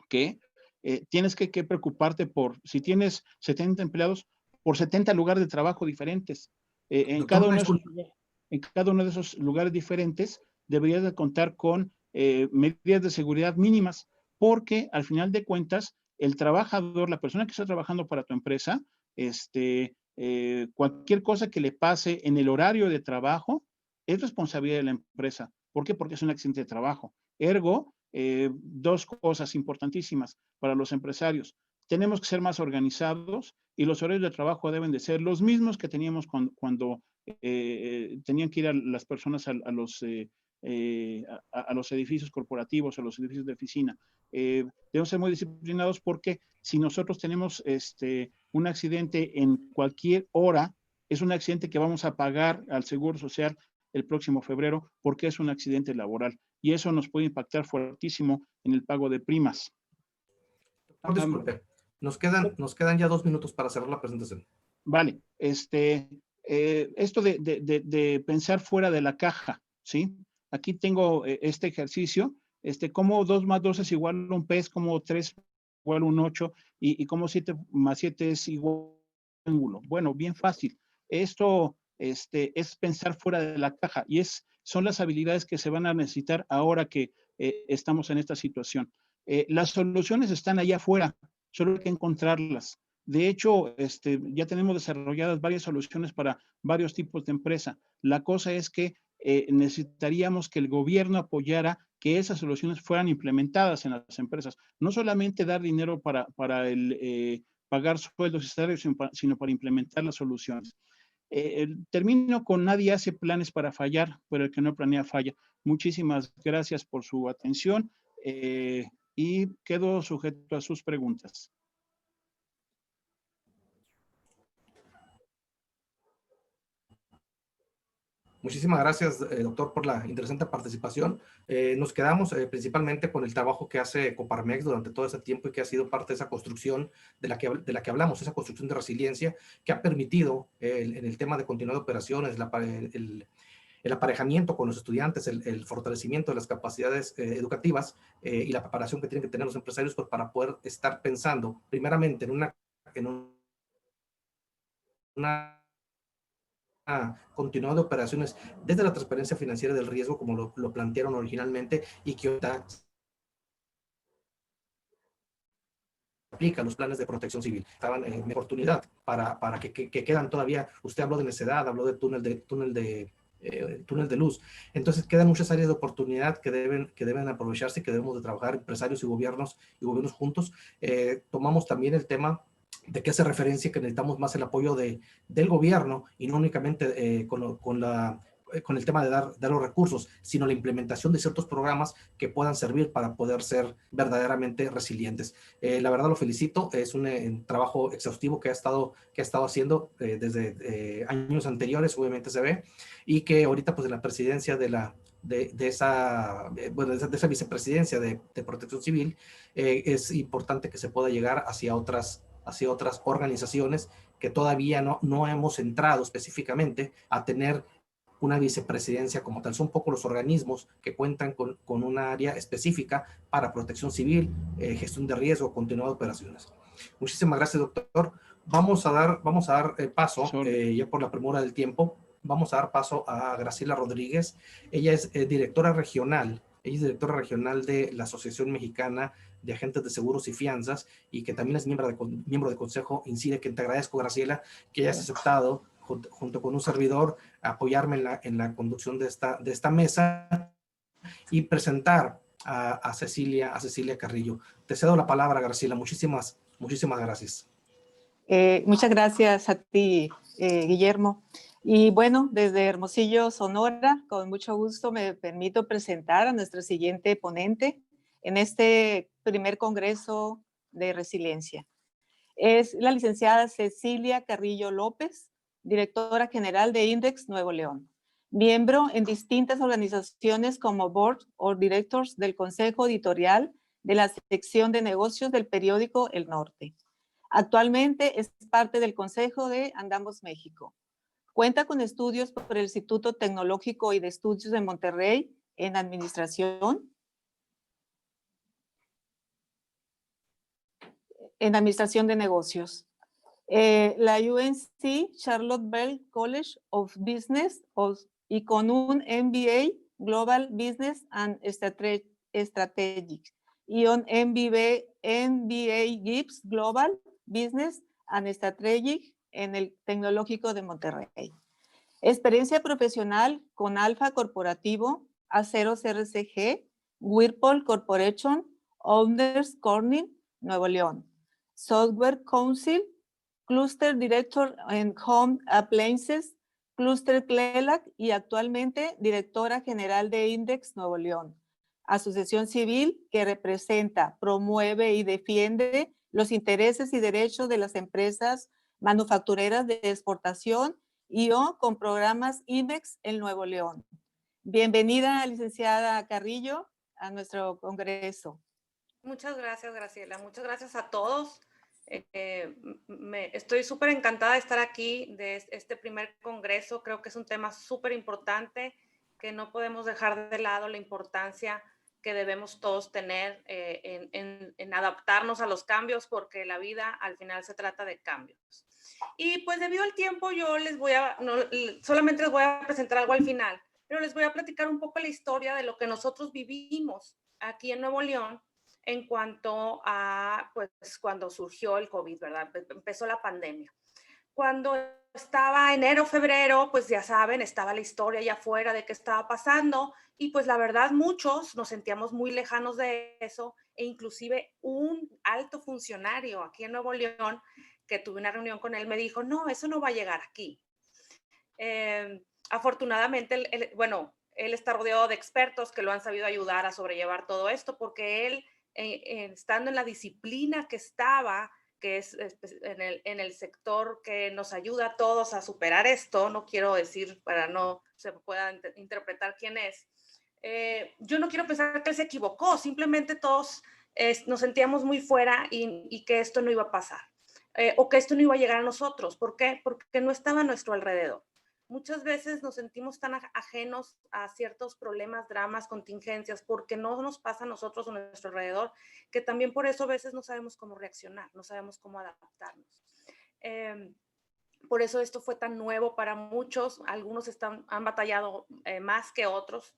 que tienes que preocuparte por, si tienes 70 empleados, por 70 lugares de trabajo diferentes. En cada uno de esos lugares diferentes deberías de contar con medidas de seguridad mínimas, porque al final de cuentas, el trabajador, la persona que está trabajando para tu empresa, cualquier cosa que le pase en el horario de trabajo es responsabilidad de la empresa. ¿Por qué? Porque es un accidente de trabajo. Ergo, dos cosas importantísimas para los empresarios. Tenemos que ser más organizados, y los horarios de trabajo deben de ser los mismos que teníamos cuando tenían que ir las personas a los edificios corporativos, a los edificios de oficina. Debemos ser muy disciplinados, porque si nosotros tenemos un accidente en cualquier hora, es un accidente que vamos a pagar al Seguro Social el próximo febrero, porque es un accidente laboral, y eso nos puede impactar fuertísimo en el pago de primas. Disculpe, nos quedan ya 2 minutos para cerrar la presentación. Vale, esto de pensar fuera de la caja, ¿sí? Aquí tengo este ejercicio, cómo 2 más 2 es igual a un pez, como 3 igual a un 8, y cómo 7 más 7 es igual a un ángulo. Bueno, bien fácil. Esto es pensar fuera de la caja, y son las habilidades que se van a necesitar ahora que estamos en esta situación. Las soluciones están allá afuera, solo hay que encontrarlas. De hecho, ya tenemos desarrolladas varias soluciones para varios tipos de empresa. La cosa es que necesitaríamos que el gobierno apoyara que esas soluciones fueran implementadas en las empresas. No solamente dar dinero para pagar sueldos y salarios, sino para implementar las soluciones. Termino con: nadie hace planes para fallar, pero el que no planea falla. Muchísimas gracias por su atención y quedo sujeto a sus preguntas. Muchísimas gracias, doctor, por la interesante participación. Nos quedamos principalmente con el trabajo que hace Coparmex durante todo ese tiempo, y que ha sido parte de esa construcción de la que hablamos, esa construcción de resiliencia que ha permitido en el tema de continuidad de operaciones, el aparejamiento con los estudiantes, el fortalecimiento de las capacidades educativas y la preparación que tienen que tener los empresarios, pues, para poder estar pensando primeramente en una continuidad de operaciones desde la transparencia financiera del riesgo, como lo plantearon originalmente, y que ahorita aplica los planes de protección civil. Estaban en oportunidad para que quedan todavía. Usted habló de necedad, habló de túnel de luz. Entonces quedan muchas áreas de oportunidad que deben aprovecharse y que debemos de trabajar empresarios y gobiernos juntos. Tomamos también el tema de que hace referencia que necesitamos más el apoyo del gobierno y no únicamente con el tema de dar los recursos, sino la implementación de ciertos programas que puedan servir para poder ser verdaderamente resilientes. La verdad lo felicito, es un trabajo exhaustivo que ha estado haciendo desde años anteriores, obviamente se ve, y que ahorita pues en la presidencia de esa vicepresidencia de Protección Civil, es importante que se pueda llegar hacia otras organizaciones que todavía no hemos entrado específicamente a tener una vicepresidencia como tal. Son pocos los organismos que cuentan con un área específica para protección civil, gestión de riesgo, continuidad de operaciones. Muchísimas gracias, doctor. Vamos a dar paso, ya por la premura del tiempo, vamos a dar paso a Graciela Rodríguez. Ella es directora regional. Ella es directora regional de la Asociación Mexicana de Agentes de Seguros y Fianzas, y que también es miembro de Consejo Incide, que te agradezco, Graciela, que hayas aceptado junto con un servidor apoyarme en la conducción de esta mesa y presentar a Cecilia Carrillo. Te cedo la palabra, Graciela. Muchísimas gracias. Muchas gracias a ti, Guillermo. Y bueno, desde Hermosillo, Sonora, con mucho gusto me permito presentar a nuestro siguiente ponente en este primer Congreso de Resiliencia. Es la licenciada Cecilia Carrillo López, directora general de Index Nuevo León, miembro en distintas organizaciones como Board of Directors del Consejo Editorial de la sección de negocios del periódico El Norte. Actualmente es parte del Consejo de Andamos México. Cuenta con estudios por el Instituto Tecnológico y de Estudios de Monterrey en Administración de Negocios. La UNC Charlotte Bell College of Business y con un MBA Global Business and Strategic y un MBA Gibbs Global Business and Strategic en el Tecnológico de Monterrey. Experiencia profesional con Alfa Corporativo, Aceros RCG, Whirlpool Corporation, Owners Corning, Nuevo León, Software Council, Cluster Director en Home Appliances, Cluster CLELAC y actualmente directora general de Index Nuevo León. Asociación civil que representa, promueve y defiende los intereses y derechos de las empresas manufactureras de exportación y con programas IMEX en Nuevo León. Bienvenida, licenciada Carrillo, a nuestro congreso. Muchas gracias, Graciela. Muchas gracias a todos. Estoy súper encantada de estar aquí, de este primer congreso. Creo que es un tema súper importante que no podemos dejar de lado, la importancia que debemos todos tener en adaptarnos a los cambios, porque la vida al final se trata de cambios. Y pues debido al tiempo yo solamente les voy a presentar algo al final, pero les voy a platicar un poco la historia de lo que nosotros vivimos aquí en Nuevo León en cuanto a, pues, cuando surgió el COVID, ¿verdad? Empezó la pandemia. Cuando estaba enero, febrero, pues ya saben, estaba la historia allá afuera de qué estaba pasando y pues la verdad muchos nos sentíamos muy lejanos de eso, e inclusive un alto funcionario aquí en Nuevo León que tuve una reunión con él me dijo, no, eso no va a llegar aquí. Afortunadamente, él está rodeado de expertos que lo han sabido ayudar a sobrellevar todo esto, porque él, estando en la disciplina que estaba, que es en el sector que nos ayuda a todos a superar esto, no quiero decir para no se pueda interpretar quién es, yo no quiero pensar que él se equivocó, simplemente todos nos sentíamos muy fuera y que esto no iba a pasar, o que esto no iba a llegar a nosotros. ¿Por qué? Porque no estaba a nuestro alrededor. Muchas veces nos sentimos tan ajenos a ciertos problemas, dramas, contingencias, porque no nos pasa a nosotros o a nuestro alrededor, que también por eso a veces no sabemos cómo reaccionar, no sabemos cómo adaptarnos. por eso esto fue tan nuevo para muchos. Algunos han batallado más que otros.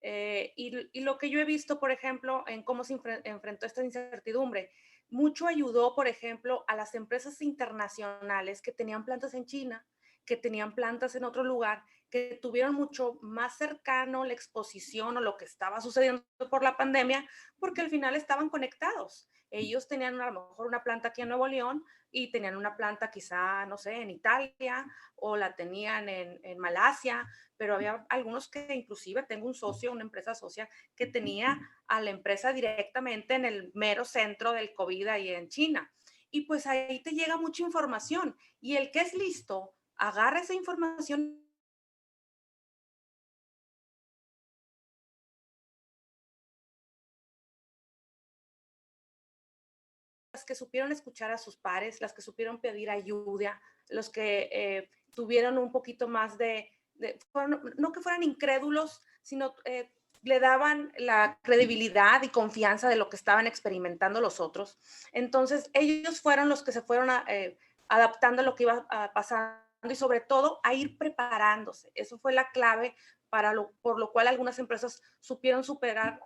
Y lo que yo he visto, por ejemplo, en cómo se enfrentó esta incertidumbre, mucho ayudó, por ejemplo, a las empresas internacionales que tenían plantas en China, que tenían plantas en otro lugar, que tuvieron mucho más cercano la exposición o lo que estaba sucediendo por la pandemia, porque al final estaban conectados. Ellos tenían a lo mejor una planta aquí en Nuevo León y tenían una planta quizá, no sé, en Italia, o la tenían en Malasia, pero había algunos que inclusive tengo un socio, una empresa socia, que tenía a la empresa directamente en el mero centro del COVID ahí en China. Y pues ahí te llega mucha información, y el que es listo agarra esa información las que supieron escuchar a sus pares, las que supieron pedir ayuda, los que tuvieron un poquito más no que fueran incrédulos, sino le daban la credibilidad y confianza de lo que estaban experimentando los otros. Entonces, ellos fueron los que se fueron adaptando a lo que iba pasando y sobre todo a ir preparándose. Eso fue la clave por lo cual algunas empresas supieron superar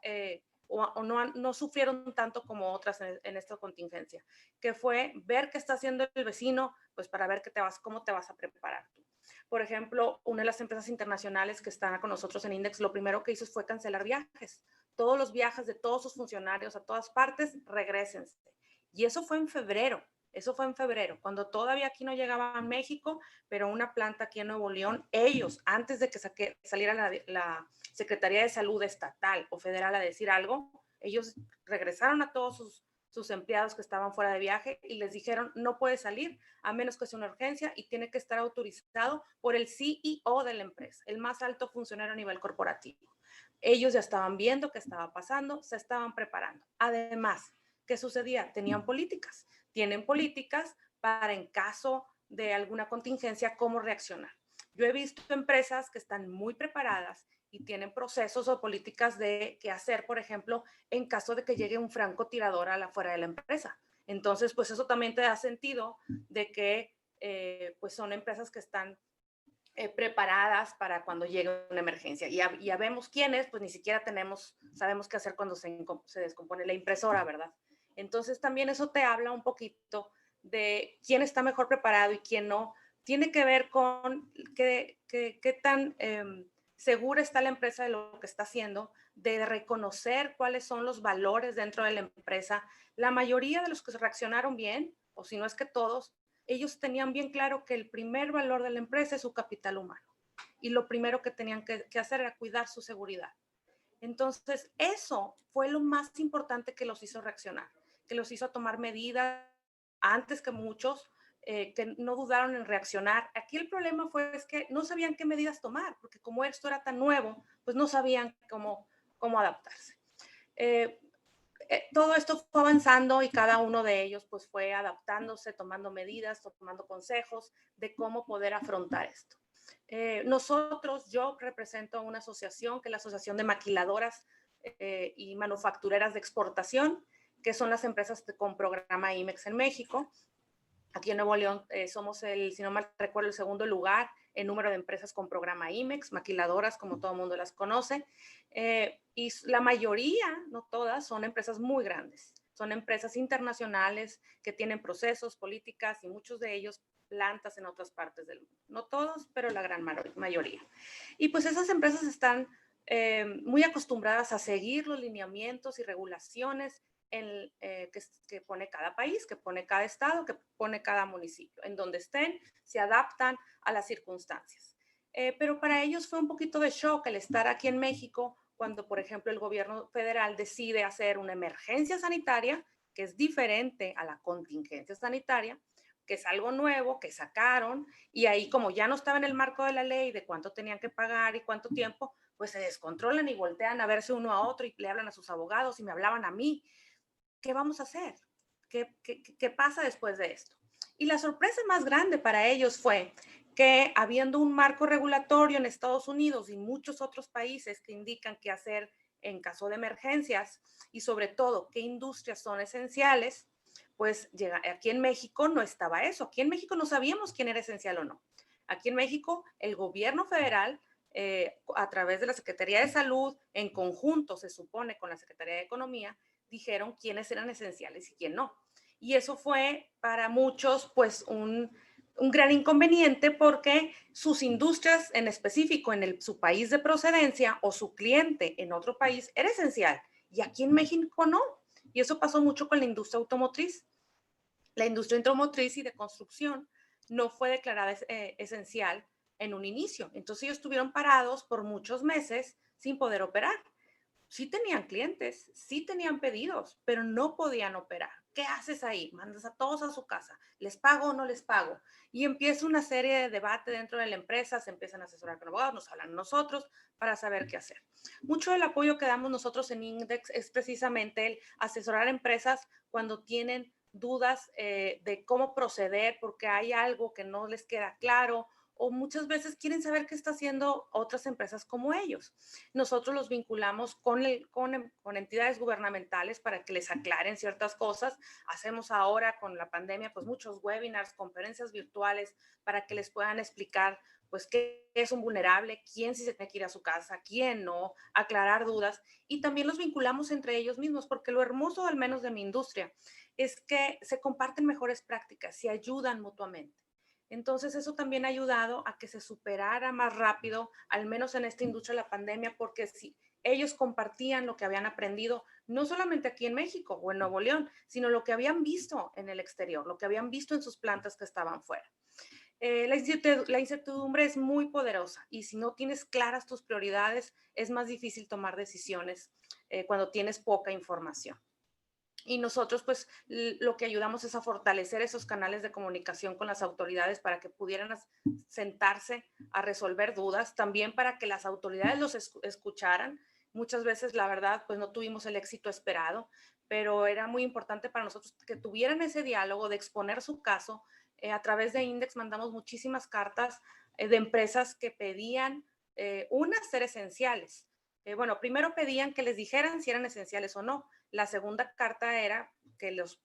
o no sufrieron tanto como otras en esta contingencia, que fue ver qué está haciendo el vecino, pues para ver cómo te vas a preparar tú. Por ejemplo, una de las empresas internacionales que están con nosotros en Index, lo primero que hizo fue cancelar viajes. Todos los viajes de todos sus funcionarios a todas partes, regrésense. Y eso fue en febrero. Eso fue en febrero, cuando todavía aquí no llegaba a México, pero una planta aquí en Nuevo León, ellos, antes de que saliera la Secretaría de Salud estatal o federal a decir algo, ellos regresaron a todos sus empleados que estaban fuera de viaje y les dijeron, no puede salir a menos que sea una urgencia y tiene que estar autorizado por el CEO de la empresa, el más alto funcionario a nivel corporativo. Ellos ya estaban viendo qué estaba pasando, se estaban preparando. Además, ¿qué sucedía? Tienen políticas para en caso de alguna contingencia, cómo reaccionar. Yo he visto empresas que están muy preparadas y tienen procesos o políticas de qué hacer, por ejemplo, en caso de que llegue un francotirador afuera de la empresa. Entonces, pues eso también te da sentido de que pues son empresas que están preparadas para cuando llegue una emergencia. Y ya vemos quiénes, pues ni siquiera sabemos qué hacer cuando se descompone la impresora, ¿verdad? Entonces también eso te habla un poquito de quién está mejor preparado y quién no. Tiene que ver con qué tan segura está la empresa de lo que está haciendo, de reconocer cuáles son los valores dentro de la empresa. La mayoría de los que se reaccionaron bien, o si no es que todos, ellos tenían bien claro que el primer valor de la empresa es su capital humano. Y lo primero que tenían que hacer era cuidar su seguridad. Entonces, eso fue lo más importante que los hizo reaccionar, que los hizo tomar medidas antes que muchos, que no dudaron en reaccionar. Aquí el problema fue que no sabían qué medidas tomar, porque como esto era tan nuevo, pues no sabían cómo adaptarse. Todo esto fue avanzando y cada uno de ellos pues fue adaptándose, tomando medidas, tomando consejos de cómo poder afrontar esto. Yo represento una asociación que es la Asociación de Maquiladoras y Manufactureras de Exportación, que son las empresas con programa IMEX en México. Aquí en Nuevo León somos si no mal recuerdo, el segundo lugar en número de empresas con programa IMEX, maquiladoras, como todo el mundo las conoce. Y la mayoría, no todas, son empresas muy grandes. Son empresas internacionales que tienen procesos, políticas y muchos de ellos plantas en otras partes del mundo. No todos, pero la gran mayoría. Y pues esas empresas están muy acostumbradas a seguir los lineamientos y regulaciones que pone cada país, que pone cada estado, que pone cada municipio. En donde estén, se adaptan a las circunstancias. Pero para ellos fue un poquito de shock el estar aquí en México cuando, por ejemplo, el gobierno federal decide hacer una emergencia sanitaria, que es diferente a la contingencia sanitaria, que es algo nuevo que sacaron, y ahí como ya no estaba en el marco de la ley de cuánto tenían que pagar y cuánto tiempo, pues se descontrolan y voltean a verse uno a otro y le hablan a sus abogados y me hablaban a mí. ¿Qué vamos a hacer? ¿Qué pasa después de esto? Y la sorpresa más grande para ellos fue que habiendo un marco regulatorio en Estados Unidos y muchos otros países que indican qué hacer en caso de emergencias y sobre todo qué industrias son esenciales, pues aquí en México no estaba eso. Aquí en México no sabíamos quién era esencial o no. Aquí en México, el gobierno federal, a través de la Secretaría de Salud, en conjunto, se supone, con la Secretaría de Economía, dijeron quiénes eran esenciales y quién no. Y eso fue para muchos, pues, un gran inconveniente porque sus industrias en específico en su país de procedencia o su cliente en otro país era esencial y aquí en México no. Y eso pasó mucho con la industria automotriz. La industria automotriz y de construcción no fue declarada esencial en un inicio. Entonces ellos estuvieron parados por muchos meses sin poder operar. Sí tenían clientes, sí tenían pedidos, pero no podían operar. ¿Qué haces ahí? Mandas a todos a su casa. ¿Les pago o no les pago? Y empieza una serie de debate dentro de la empresa, se empiezan a asesorar con abogados, nos hablan nosotros para saber qué hacer. Mucho del apoyo que damos nosotros en Index es precisamente el asesorar a empresas cuando tienen dudas de cómo proceder porque hay algo que no les queda claro o muchas veces quieren saber qué está haciendo otras empresas como ellos. Nosotros los vinculamos con entidades gubernamentales para que les aclaren ciertas cosas. Hacemos ahora con la pandemia pues muchos webinars, conferencias virtuales para que les puedan explicar pues qué es un vulnerable, quién sí se tiene que ir a su casa, quién no, aclarar dudas y también los vinculamos entre ellos mismos porque lo hermoso al menos de mi industria es que se comparten mejores prácticas, se ayudan mutuamente. Entonces eso también ha ayudado a que se superara más rápido, al menos en esta industria de la pandemia, porque si ellos compartían lo que habían aprendido, no solamente aquí en México o en Nuevo León, sino lo que habían visto en el exterior, lo que habían visto en sus plantas que estaban fuera. La incertidumbre es muy poderosa y si no tienes claras tus prioridades, es más difícil tomar decisiones cuando tienes poca información. Y nosotros, pues, lo que ayudamos es a fortalecer esos canales de comunicación con las autoridades para que pudieran sentarse a resolver dudas, también para que las autoridades los escucharan. Muchas veces, la verdad, pues no tuvimos el éxito esperado, pero era muy importante para nosotros que tuvieran ese diálogo de exponer su caso. A través de Index mandamos muchísimas cartas de empresas que pedían, ser esenciales. Bueno, primero pedían que les dijeran si eran esenciales o no. La segunda carta era que les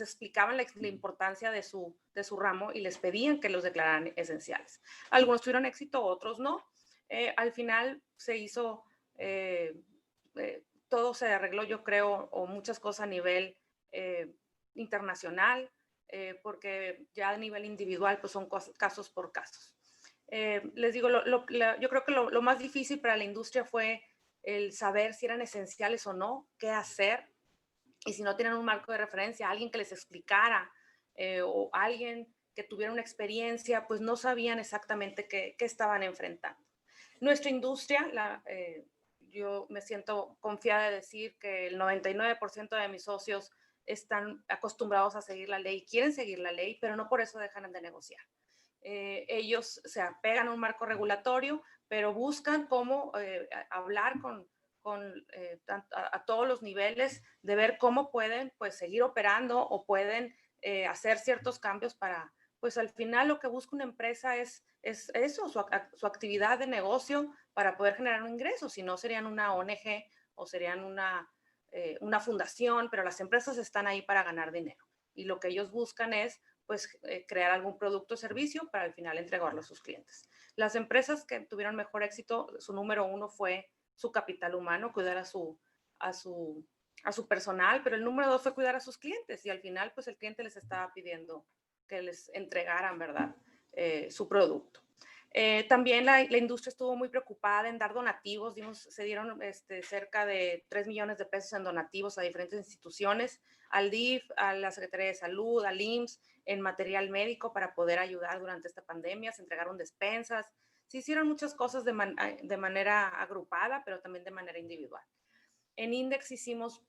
explicaban la importancia de su ramo y les pedían que los declararan esenciales. Algunos tuvieron éxito, otros no. Al final se hizo, todo se arregló, yo creo, o muchas cosas a nivel internacional, porque ya a nivel individual pues son casos por casos. Les digo, yo creo que lo más difícil para la industria fue el saber si eran esenciales o no, qué hacer, y si no tienen un marco de referencia, alguien que les explicara o alguien que tuviera una experiencia, pues no sabían exactamente qué estaban enfrentando. Nuestra industria, yo me siento confiada de decir que el 99% de mis socios están acostumbrados a seguir la ley, quieren seguir la ley, pero no por eso dejan de negociar. Ellos se apegan a un marco regulatorio, pero buscan cómo hablar a todos los niveles de ver cómo pueden pues, seguir operando o pueden hacer ciertos cambios para, pues al final lo que busca una empresa es eso, su actividad de negocio para poder generar un ingreso, si no serían una ONG o serían una fundación, pero las empresas están ahí para ganar dinero y lo que ellos buscan es pues crear algún producto o servicio para al final entregarlo a sus clientes. Las empresas que tuvieron mejor éxito, su número uno fue su capital humano, cuidar a su personal, pero el número dos fue cuidar a sus clientes y al final pues el cliente les estaba pidiendo que les entregaran, ¿verdad? Su producto. También la industria estuvo muy preocupada en dar donativos, se dieron cerca de 3 millones de pesos en donativos a diferentes instituciones, al DIF, a la Secretaría de Salud, al IMSS, en material médico para poder ayudar durante esta pandemia, se entregaron despensas, se hicieron muchas cosas de manera agrupada, pero también de manera individual. En Index hicimos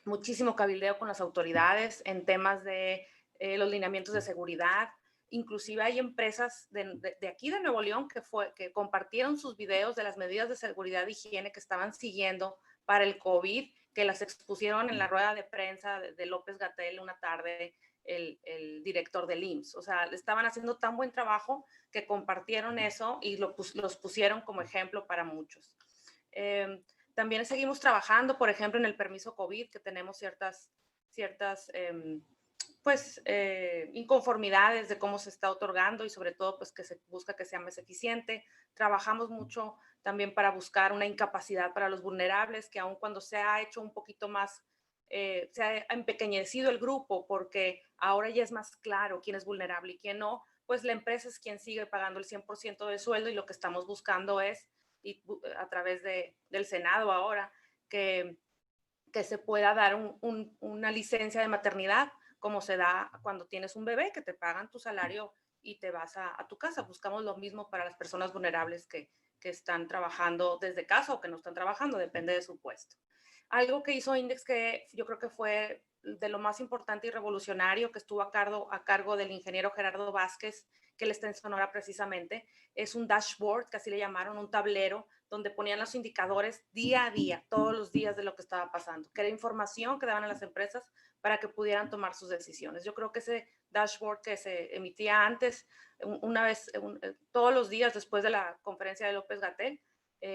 muchísimo cabildeo con las autoridades en temas de los lineamientos de seguridad. Inclusive hay empresas de aquí de Nuevo León que compartieron sus videos de las medidas de seguridad e higiene que estaban siguiendo para el COVID, que las expusieron en la rueda de prensa de López-Gatell una tarde, el director del IMSS. O sea, estaban haciendo tan buen trabajo que compartieron eso y los pusieron como ejemplo para muchos. También seguimos trabajando, por ejemplo, en el permiso COVID, que tenemos ciertas ciertas inconformidades de cómo se está otorgando y sobre todo pues que se busca que sea más eficiente. Trabajamos mucho también para buscar una incapacidad para los vulnerables, que aun cuando se ha hecho un poquito más, se ha empequeñecido el grupo porque ahora ya es más claro quién es vulnerable y quién no, pues la empresa es quien sigue pagando el 100% del sueldo y lo que estamos buscando es, a través del Senado ahora, que se pueda dar una licencia de maternidad, como se da cuando tienes un bebé, que te pagan tu salario y te vas a tu casa. Buscamos lo mismo para las personas vulnerables que están trabajando desde casa o que no están trabajando, depende de su puesto. Algo que hizo Index que yo creo que fue de lo más importante y revolucionario, que estuvo a cargo del ingeniero Gerardo Vázquez, que él está en Sonora precisamente, es un dashboard, que así le llamaron, un tablero, donde ponían los indicadores día a día, todos los días de lo que estaba pasando, que era información que daban a las empresas para que pudieran tomar sus decisiones. Yo creo que ese dashboard que se emitía antes, una vez, todos los días después de la conferencia de López-Gatell,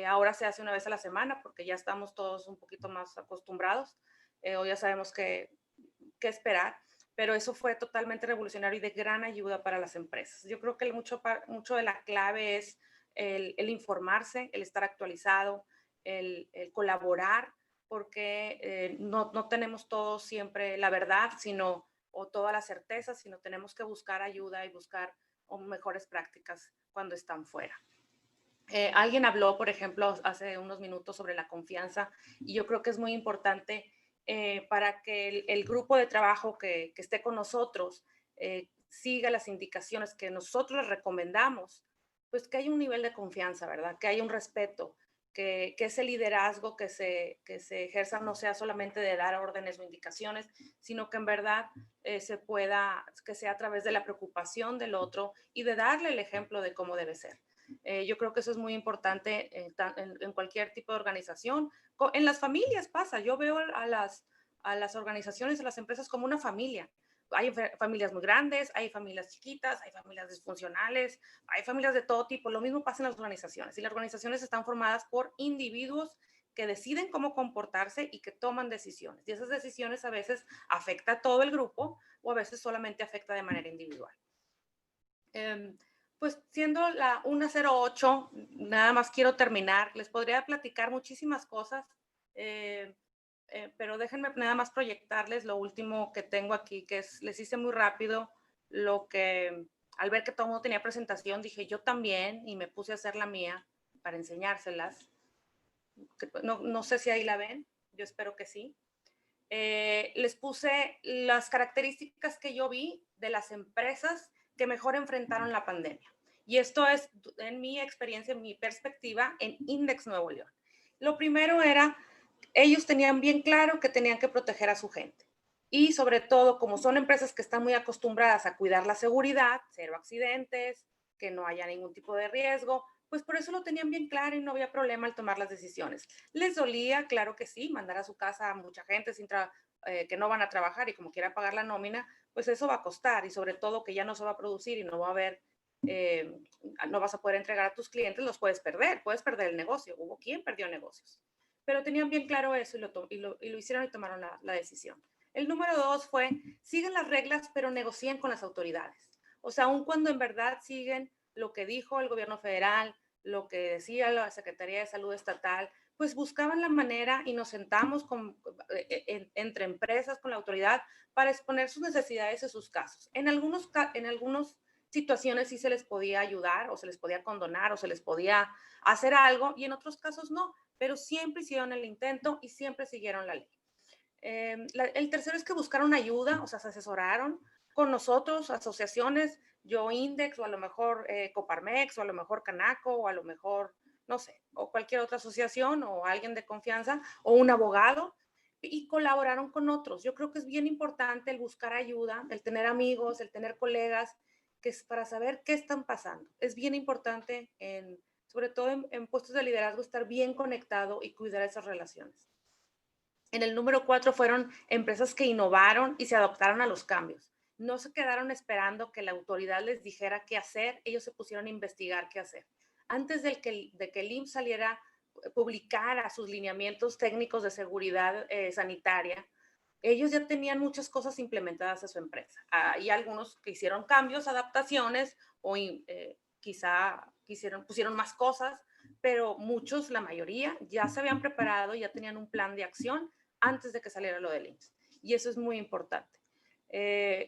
ahora se hace una vez a la semana porque ya estamos todos un poquito más acostumbrados, o ya sabemos qué esperar, pero eso fue totalmente revolucionario y de gran ayuda para las empresas. Yo creo que mucho de la clave es el informarse, el estar actualizado, el colaborar, porque no tenemos todos siempre la verdad, o toda la certeza, sino tenemos que buscar ayuda y buscar mejores prácticas cuando están fuera. Alguien habló, por ejemplo, hace unos minutos sobre la confianza, y yo creo que es muy importante para que el grupo de trabajo que esté con nosotros siga las indicaciones que nosotros les recomendamos, pues que haya un nivel de confianza, ¿verdad? Que haya un respeto, que ese liderazgo que se ejerza no sea solamente de dar órdenes o indicaciones, sino que en verdad que sea a través de la preocupación del otro y de darle el ejemplo de cómo debe ser. Yo creo que eso es muy importante en cualquier tipo de organización. En las familias pasa, yo veo a las organizaciones, a las empresas como una familia. Hay familias muy grandes, hay familias chiquitas, hay familias disfuncionales, hay familias de todo tipo. Lo mismo pasa en las organizaciones. Y las organizaciones están formadas por individuos que deciden cómo comportarse y que toman decisiones. Y esas decisiones a veces afectan a todo el grupo o a veces solamente afecta de manera individual. Pues siendo la 1:08, nada más quiero terminar. Les podría platicar muchísimas cosas, pero déjenme nada más proyectarles lo último que tengo aquí, que les hice muy rápido lo que, al ver que todo el mundo tenía presentación, dije yo también, y me puse a hacer la mía para enseñárselas. No sé si ahí la ven, yo espero que sí. Les puse las características que yo vi de las empresas que mejor enfrentaron la pandemia. Y esto es, en mi experiencia, en mi perspectiva, en Index Nuevo León. Lo primero era, ellos tenían bien claro que tenían que proteger a su gente. Y sobre todo, como son empresas que están muy acostumbradas a cuidar la seguridad, cero accidentes, que no haya ningún tipo de riesgo, pues por eso lo tenían bien claro y no había problema al tomar las decisiones. ¿Les dolía? Claro que sí, mandar a su casa a mucha gente que no van a trabajar y como quiera pagar la nómina, pues eso va a costar, y sobre todo que ya no se va a producir y no va a haber, no vas a poder entregar a tus clientes, los puedes perder el negocio. Hubo quien perdió negocios, pero tenían bien claro eso y lo hicieron y tomaron la decisión. El número 2 fue, siguen las reglas, pero negocien con las autoridades. O sea, aun cuando en verdad siguen lo que dijo el gobierno federal, lo que decía la Secretaría de Salud Estatal, pues buscaban la manera y nos sentamos entre empresas con la autoridad para exponer sus necesidades y sus casos. En algunas situaciones sí se les podía ayudar o se les podía condonar o se les podía hacer algo, y en otros casos no, pero siempre hicieron el intento y siempre siguieron la ley. El tercero es que buscaron ayuda, o sea, se asesoraron con nosotros, asociaciones, yo Index, o a lo mejor Coparmex, o a lo mejor Canaco, o a lo mejor, no sé, o cualquier otra asociación, o alguien de confianza, o un abogado, y colaboraron con otros. Yo creo que es bien importante el buscar ayuda, el tener amigos, el tener colegas, que es para saber qué están pasando. Es bien importante, sobre todo en puestos de liderazgo, estar bien conectado y cuidar esas relaciones. En el número 4 fueron empresas que innovaron y se adaptaron a los cambios. No se quedaron esperando que la autoridad les dijera qué hacer, ellos se pusieron a investigar qué hacer. Antes de que el IMSS publicara sus lineamientos técnicos de seguridad sanitaria, ellos ya tenían muchas cosas implementadas a su empresa. Hay algunos que hicieron cambios, adaptaciones, o quizá pusieron más cosas, pero muchos, la mayoría, ya se habían preparado, ya tenían un plan de acción antes de que saliera lo del IMSS. Y eso es muy importante.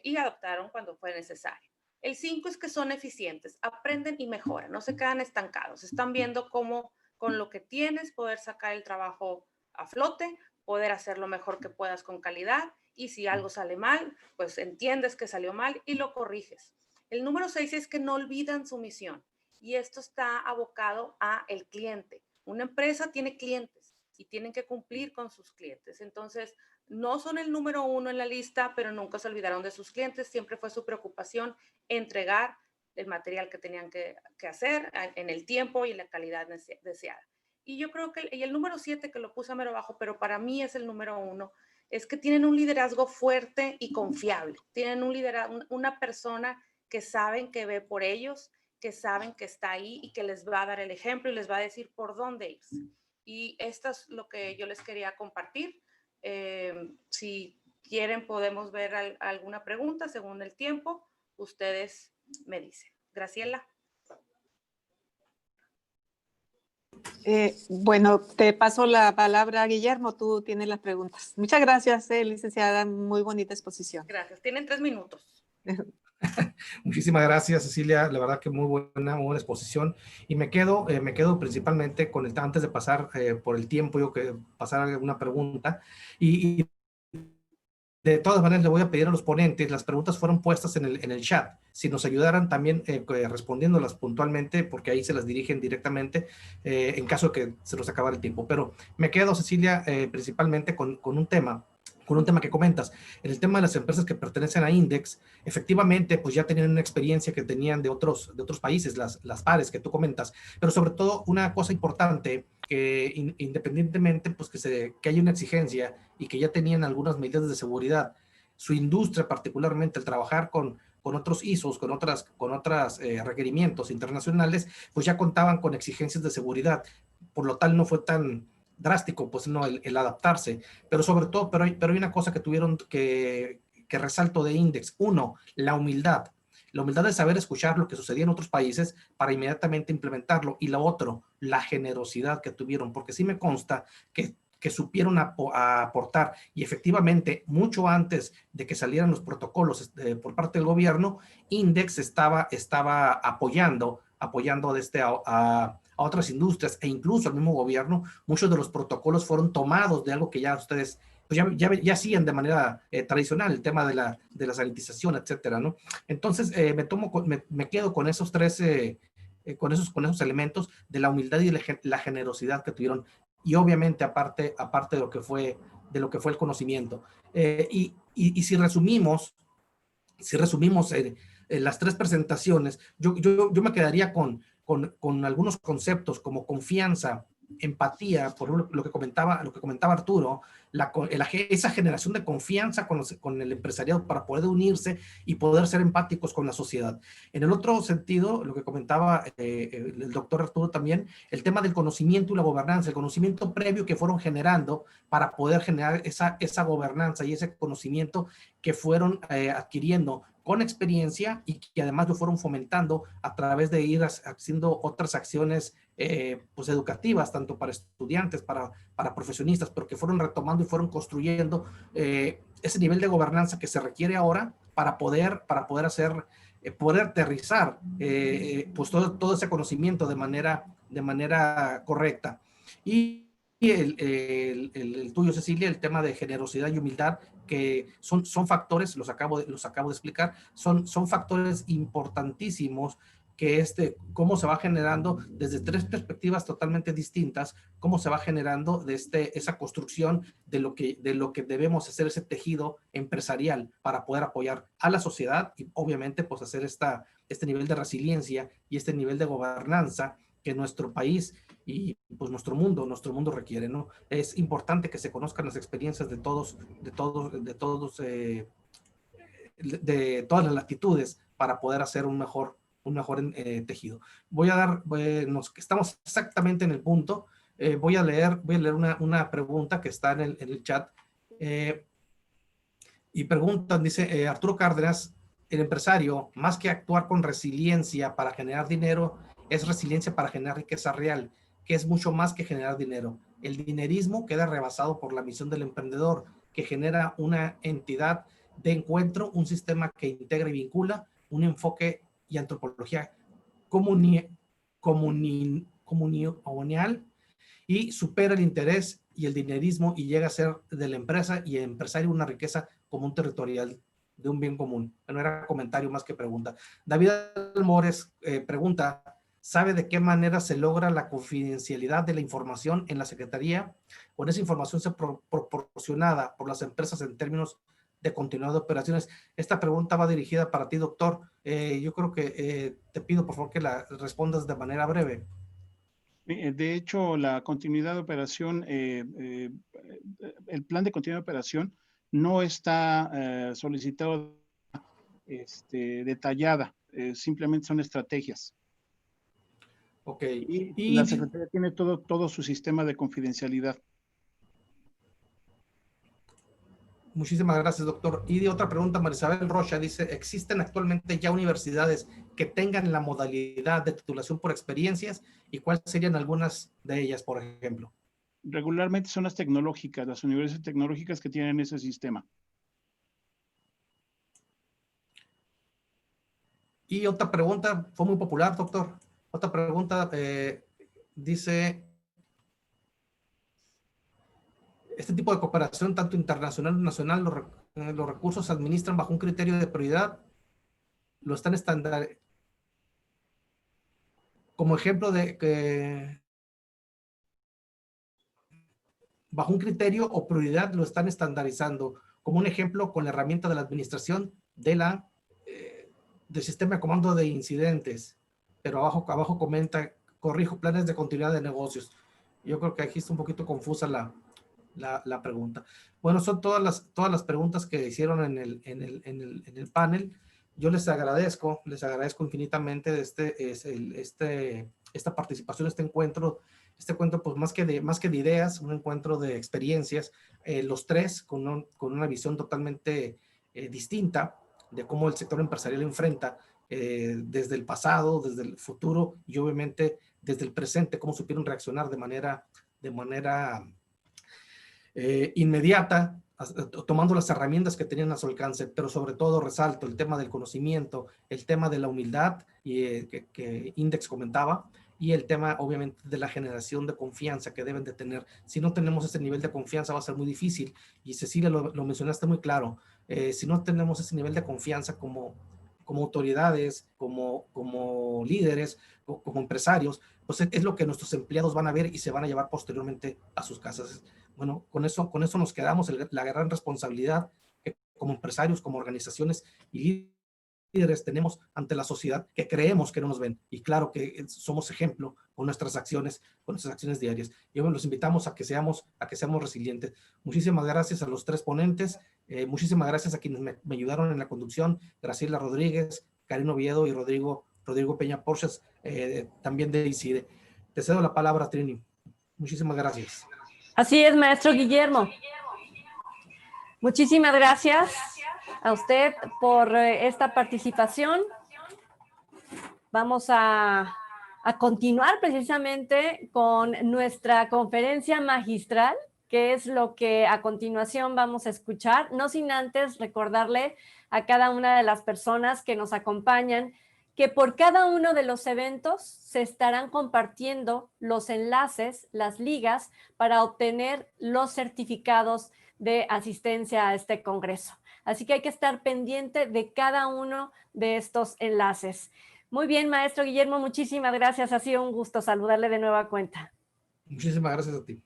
Y adaptaron cuando fue necesario. El 5 es que son eficientes, aprenden y mejoran, no se quedan estancados, están viendo cómo con lo que tienes poder sacar el trabajo a flote, poder hacer lo mejor que puedas con calidad, y si algo sale mal, pues entiendes que salió mal y lo corriges. El número 6 es que no olvidan su misión, y esto está abocado a el cliente. Una empresa tiene clientes y tienen que cumplir con sus clientes. Entonces, no son el número 1 en la lista, pero nunca se olvidaron de sus clientes. Siempre fue su preocupación entregar el material que tenían que hacer en el tiempo y en la calidad deseada. Y yo creo que, y el número 7, que lo puse a mero abajo, pero para mí es el número 1, es que tienen un liderazgo fuerte y confiable. Tienen una persona que saben que ve por ellos, que saben que está ahí y que les va a dar el ejemplo y les va a decir por dónde irse. Y esto es lo que yo les quería compartir. Si quieren, podemos ver alguna pregunta según el tiempo. Ustedes me dicen. Graciela. Bueno, te paso la palabra a Guillermo, tú tienes las preguntas. Muchas gracias, licenciada, muy bonita exposición. Gracias, tienen 3 minutos. Muchísimas gracias, Cecilia, la verdad que muy buena exposición, y me quedo principalmente con antes de pasar por el tiempo, yo que pasar alguna pregunta, y de todas maneras le voy a pedir a los ponentes, las preguntas fueron puestas en el chat, si nos ayudaran también respondiéndolas puntualmente, porque ahí se las dirigen directamente en caso de que se nos acabara el tiempo. Pero me quedo, Cecilia, principalmente con un tema que comentas, en el tema de las empresas que pertenecen a Index. Efectivamente, pues ya tenían una experiencia que tenían de otros países, las pares que tú comentas, pero sobre todo una cosa importante, que independientemente, pues que haya una exigencia y que ya tenían algunas medidas de seguridad, su industria particularmente, el trabajar con otros ISOs, con otras requerimientos internacionales, pues ya contaban con exigencias de seguridad, por lo tal no fue tan drástico, pues no, el adaptarse, pero sobre todo, pero hay una cosa que tuvieron que resalto de Index. Uno, la humildad de saber escuchar lo que sucedía en otros países para inmediatamente implementarlo, y lo otro, la generosidad que tuvieron, porque sí me consta que supieron aportar, y efectivamente, mucho antes de que salieran los protocolos por parte del gobierno, Index estaba apoyando a otras industrias, e incluso al mismo gobierno. Muchos de los protocolos fueron tomados de algo que ya ustedes pues ya hacían de manera tradicional, el tema de la sanitización, etcétera, ¿no? Entonces, me quedo con esos tres, con esos elementos de la humildad y la generosidad que tuvieron, y obviamente aparte de lo que fue el conocimiento. Y si resumimos las 3 presentaciones, yo me quedaría con algunos conceptos como confianza, empatía, por lo que comentaba Arturo, esa generación de confianza con el empresariado para poder unirse y poder ser empáticos con la sociedad. En el otro sentido, lo que comentaba el doctor Arturo también, el tema del conocimiento y la gobernanza, el conocimiento previo que fueron generando para poder generar esa gobernanza y ese conocimiento que fueron adquiriendo con experiencia, y que además lo fueron fomentando a través de ir haciendo otras acciones pues educativas, tanto para estudiantes, para profesionistas, pero que fueron retomando y fueron construyendo ese nivel de gobernanza que se requiere ahora para poder aterrizar pues todo ese conocimiento de manera correcta. Y el tuyo, Cecilia, el tema de generosidad y humildad, que son factores, los acabo de explicar, son factores importantísimos, que cómo se va generando desde 3 perspectivas totalmente distintas, cómo se va generando esa construcción de lo que debemos hacer, ese tejido empresarial para poder apoyar a la sociedad, y obviamente pues hacer este nivel de resiliencia y este nivel de gobernanza que nuestro país y pues nuestro mundo requiere, ¿no? Es importante que se conozcan las experiencias de todas las latitudes para poder hacer un mejor tejido. Estamos exactamente en el punto. Voy a leer una pregunta que está en el chat. Y preguntan, dice Arturo Cárdenas, el empresario, más que actuar con resiliencia para generar dinero, es resiliencia para generar riqueza real, que es mucho más que generar dinero. El dinerismo queda rebasado por la misión del emprendedor, que genera una entidad de encuentro, un sistema que integra y vincula, un enfoque y antropología comunional y supera el interés y el dinerismo y llega a ser de la empresa y el empresario una riqueza común territorial de un bien común. No era comentario más que pregunta. David Almores pregunta, ¿sabe de qué manera se logra la confidencialidad de la información en la Secretaría? ¿O en esa información se proporcionada por las empresas en términos de continuidad de operaciones? Esta pregunta va dirigida para ti, doctor. Yo creo que te pido por favor que la respondas de manera breve. De hecho, la continuidad de operación, el plan de continuidad de operación no está solicitado detallada, simplemente son estrategias. Ok. Y la Secretaría tiene todo su sistema de confidencialidad. Muchísimas gracias, doctor. Y de otra pregunta, Marisabel Rocha dice, ¿existen actualmente ya universidades que tengan la modalidad de titulación por experiencias? ¿Y cuáles serían algunas de ellas, por ejemplo? Regularmente son las tecnológicas, las universidades tecnológicas que tienen ese sistema. Y otra pregunta, fue muy popular, doctor. Otra pregunta dice, este tipo de cooperación, tanto internacional como nacional, los recursos se administran bajo un criterio de prioridad, lo están estándar. Como ejemplo de que bajo un criterio o prioridad lo están estandarizando. Como un ejemplo, con la herramienta de la administración del sistema de comando de incidentes. Pero abajo comenta, corrijo, planes de continuidad de negocios. Yo creo que aquí está un poquito confusa la pregunta. Bueno, son todas las preguntas que hicieron en el panel. Yo les agradezco infinitamente esta participación, este encuentro pues más que de ideas, un encuentro de experiencias, los tres con una visión totalmente distinta de cómo el sector empresarial enfrenta desde el pasado, desde el futuro y obviamente desde el presente, cómo supieron reaccionar de manera inmediata, tomando las herramientas que tenían a su alcance, pero sobre todo resalto el tema del conocimiento, el tema de la humildad que Index comentaba, y el tema obviamente de la generación de confianza que deben de tener. Si no tenemos ese nivel de confianza va a ser muy difícil, y Cecilia lo mencionaste muy claro, si no tenemos ese nivel de confianza como autoridades, como líderes, como empresarios, pues es lo que nuestros empleados van a ver y se van a llevar posteriormente a sus casas. Bueno, con eso nos quedamos, la gran responsabilidad que como empresarios, como organizaciones y líderes tenemos ante la sociedad, que creemos que no nos ven, y claro que somos ejemplo con nuestras acciones diarias. Y bueno, los invitamos a que seamos resilientes. Muchísimas gracias a los tres ponentes, muchísimas gracias a quienes me ayudaron en la conducción, Graciela Rodríguez, Karina Oviedo y Rodrigo Peña Porches, también de ICIDE. Te cedo la palabra, Trini. Muchísimas gracias. Así es, maestro Guillermo. Muchísimas gracias a usted por esta participación. Vamos a continuar precisamente con nuestra conferencia magistral, que es lo que a continuación vamos a escuchar, no sin antes recordarle a cada una de las personas que nos acompañan que por cada uno de los eventos se estarán compartiendo los enlaces, las ligas, para obtener los certificados de asistencia a este congreso. Así que hay que estar pendiente de cada uno de estos enlaces. Muy bien, maestro Guillermo, muchísimas gracias. Ha sido un gusto saludarle de nueva cuenta. Muchísimas gracias a ti.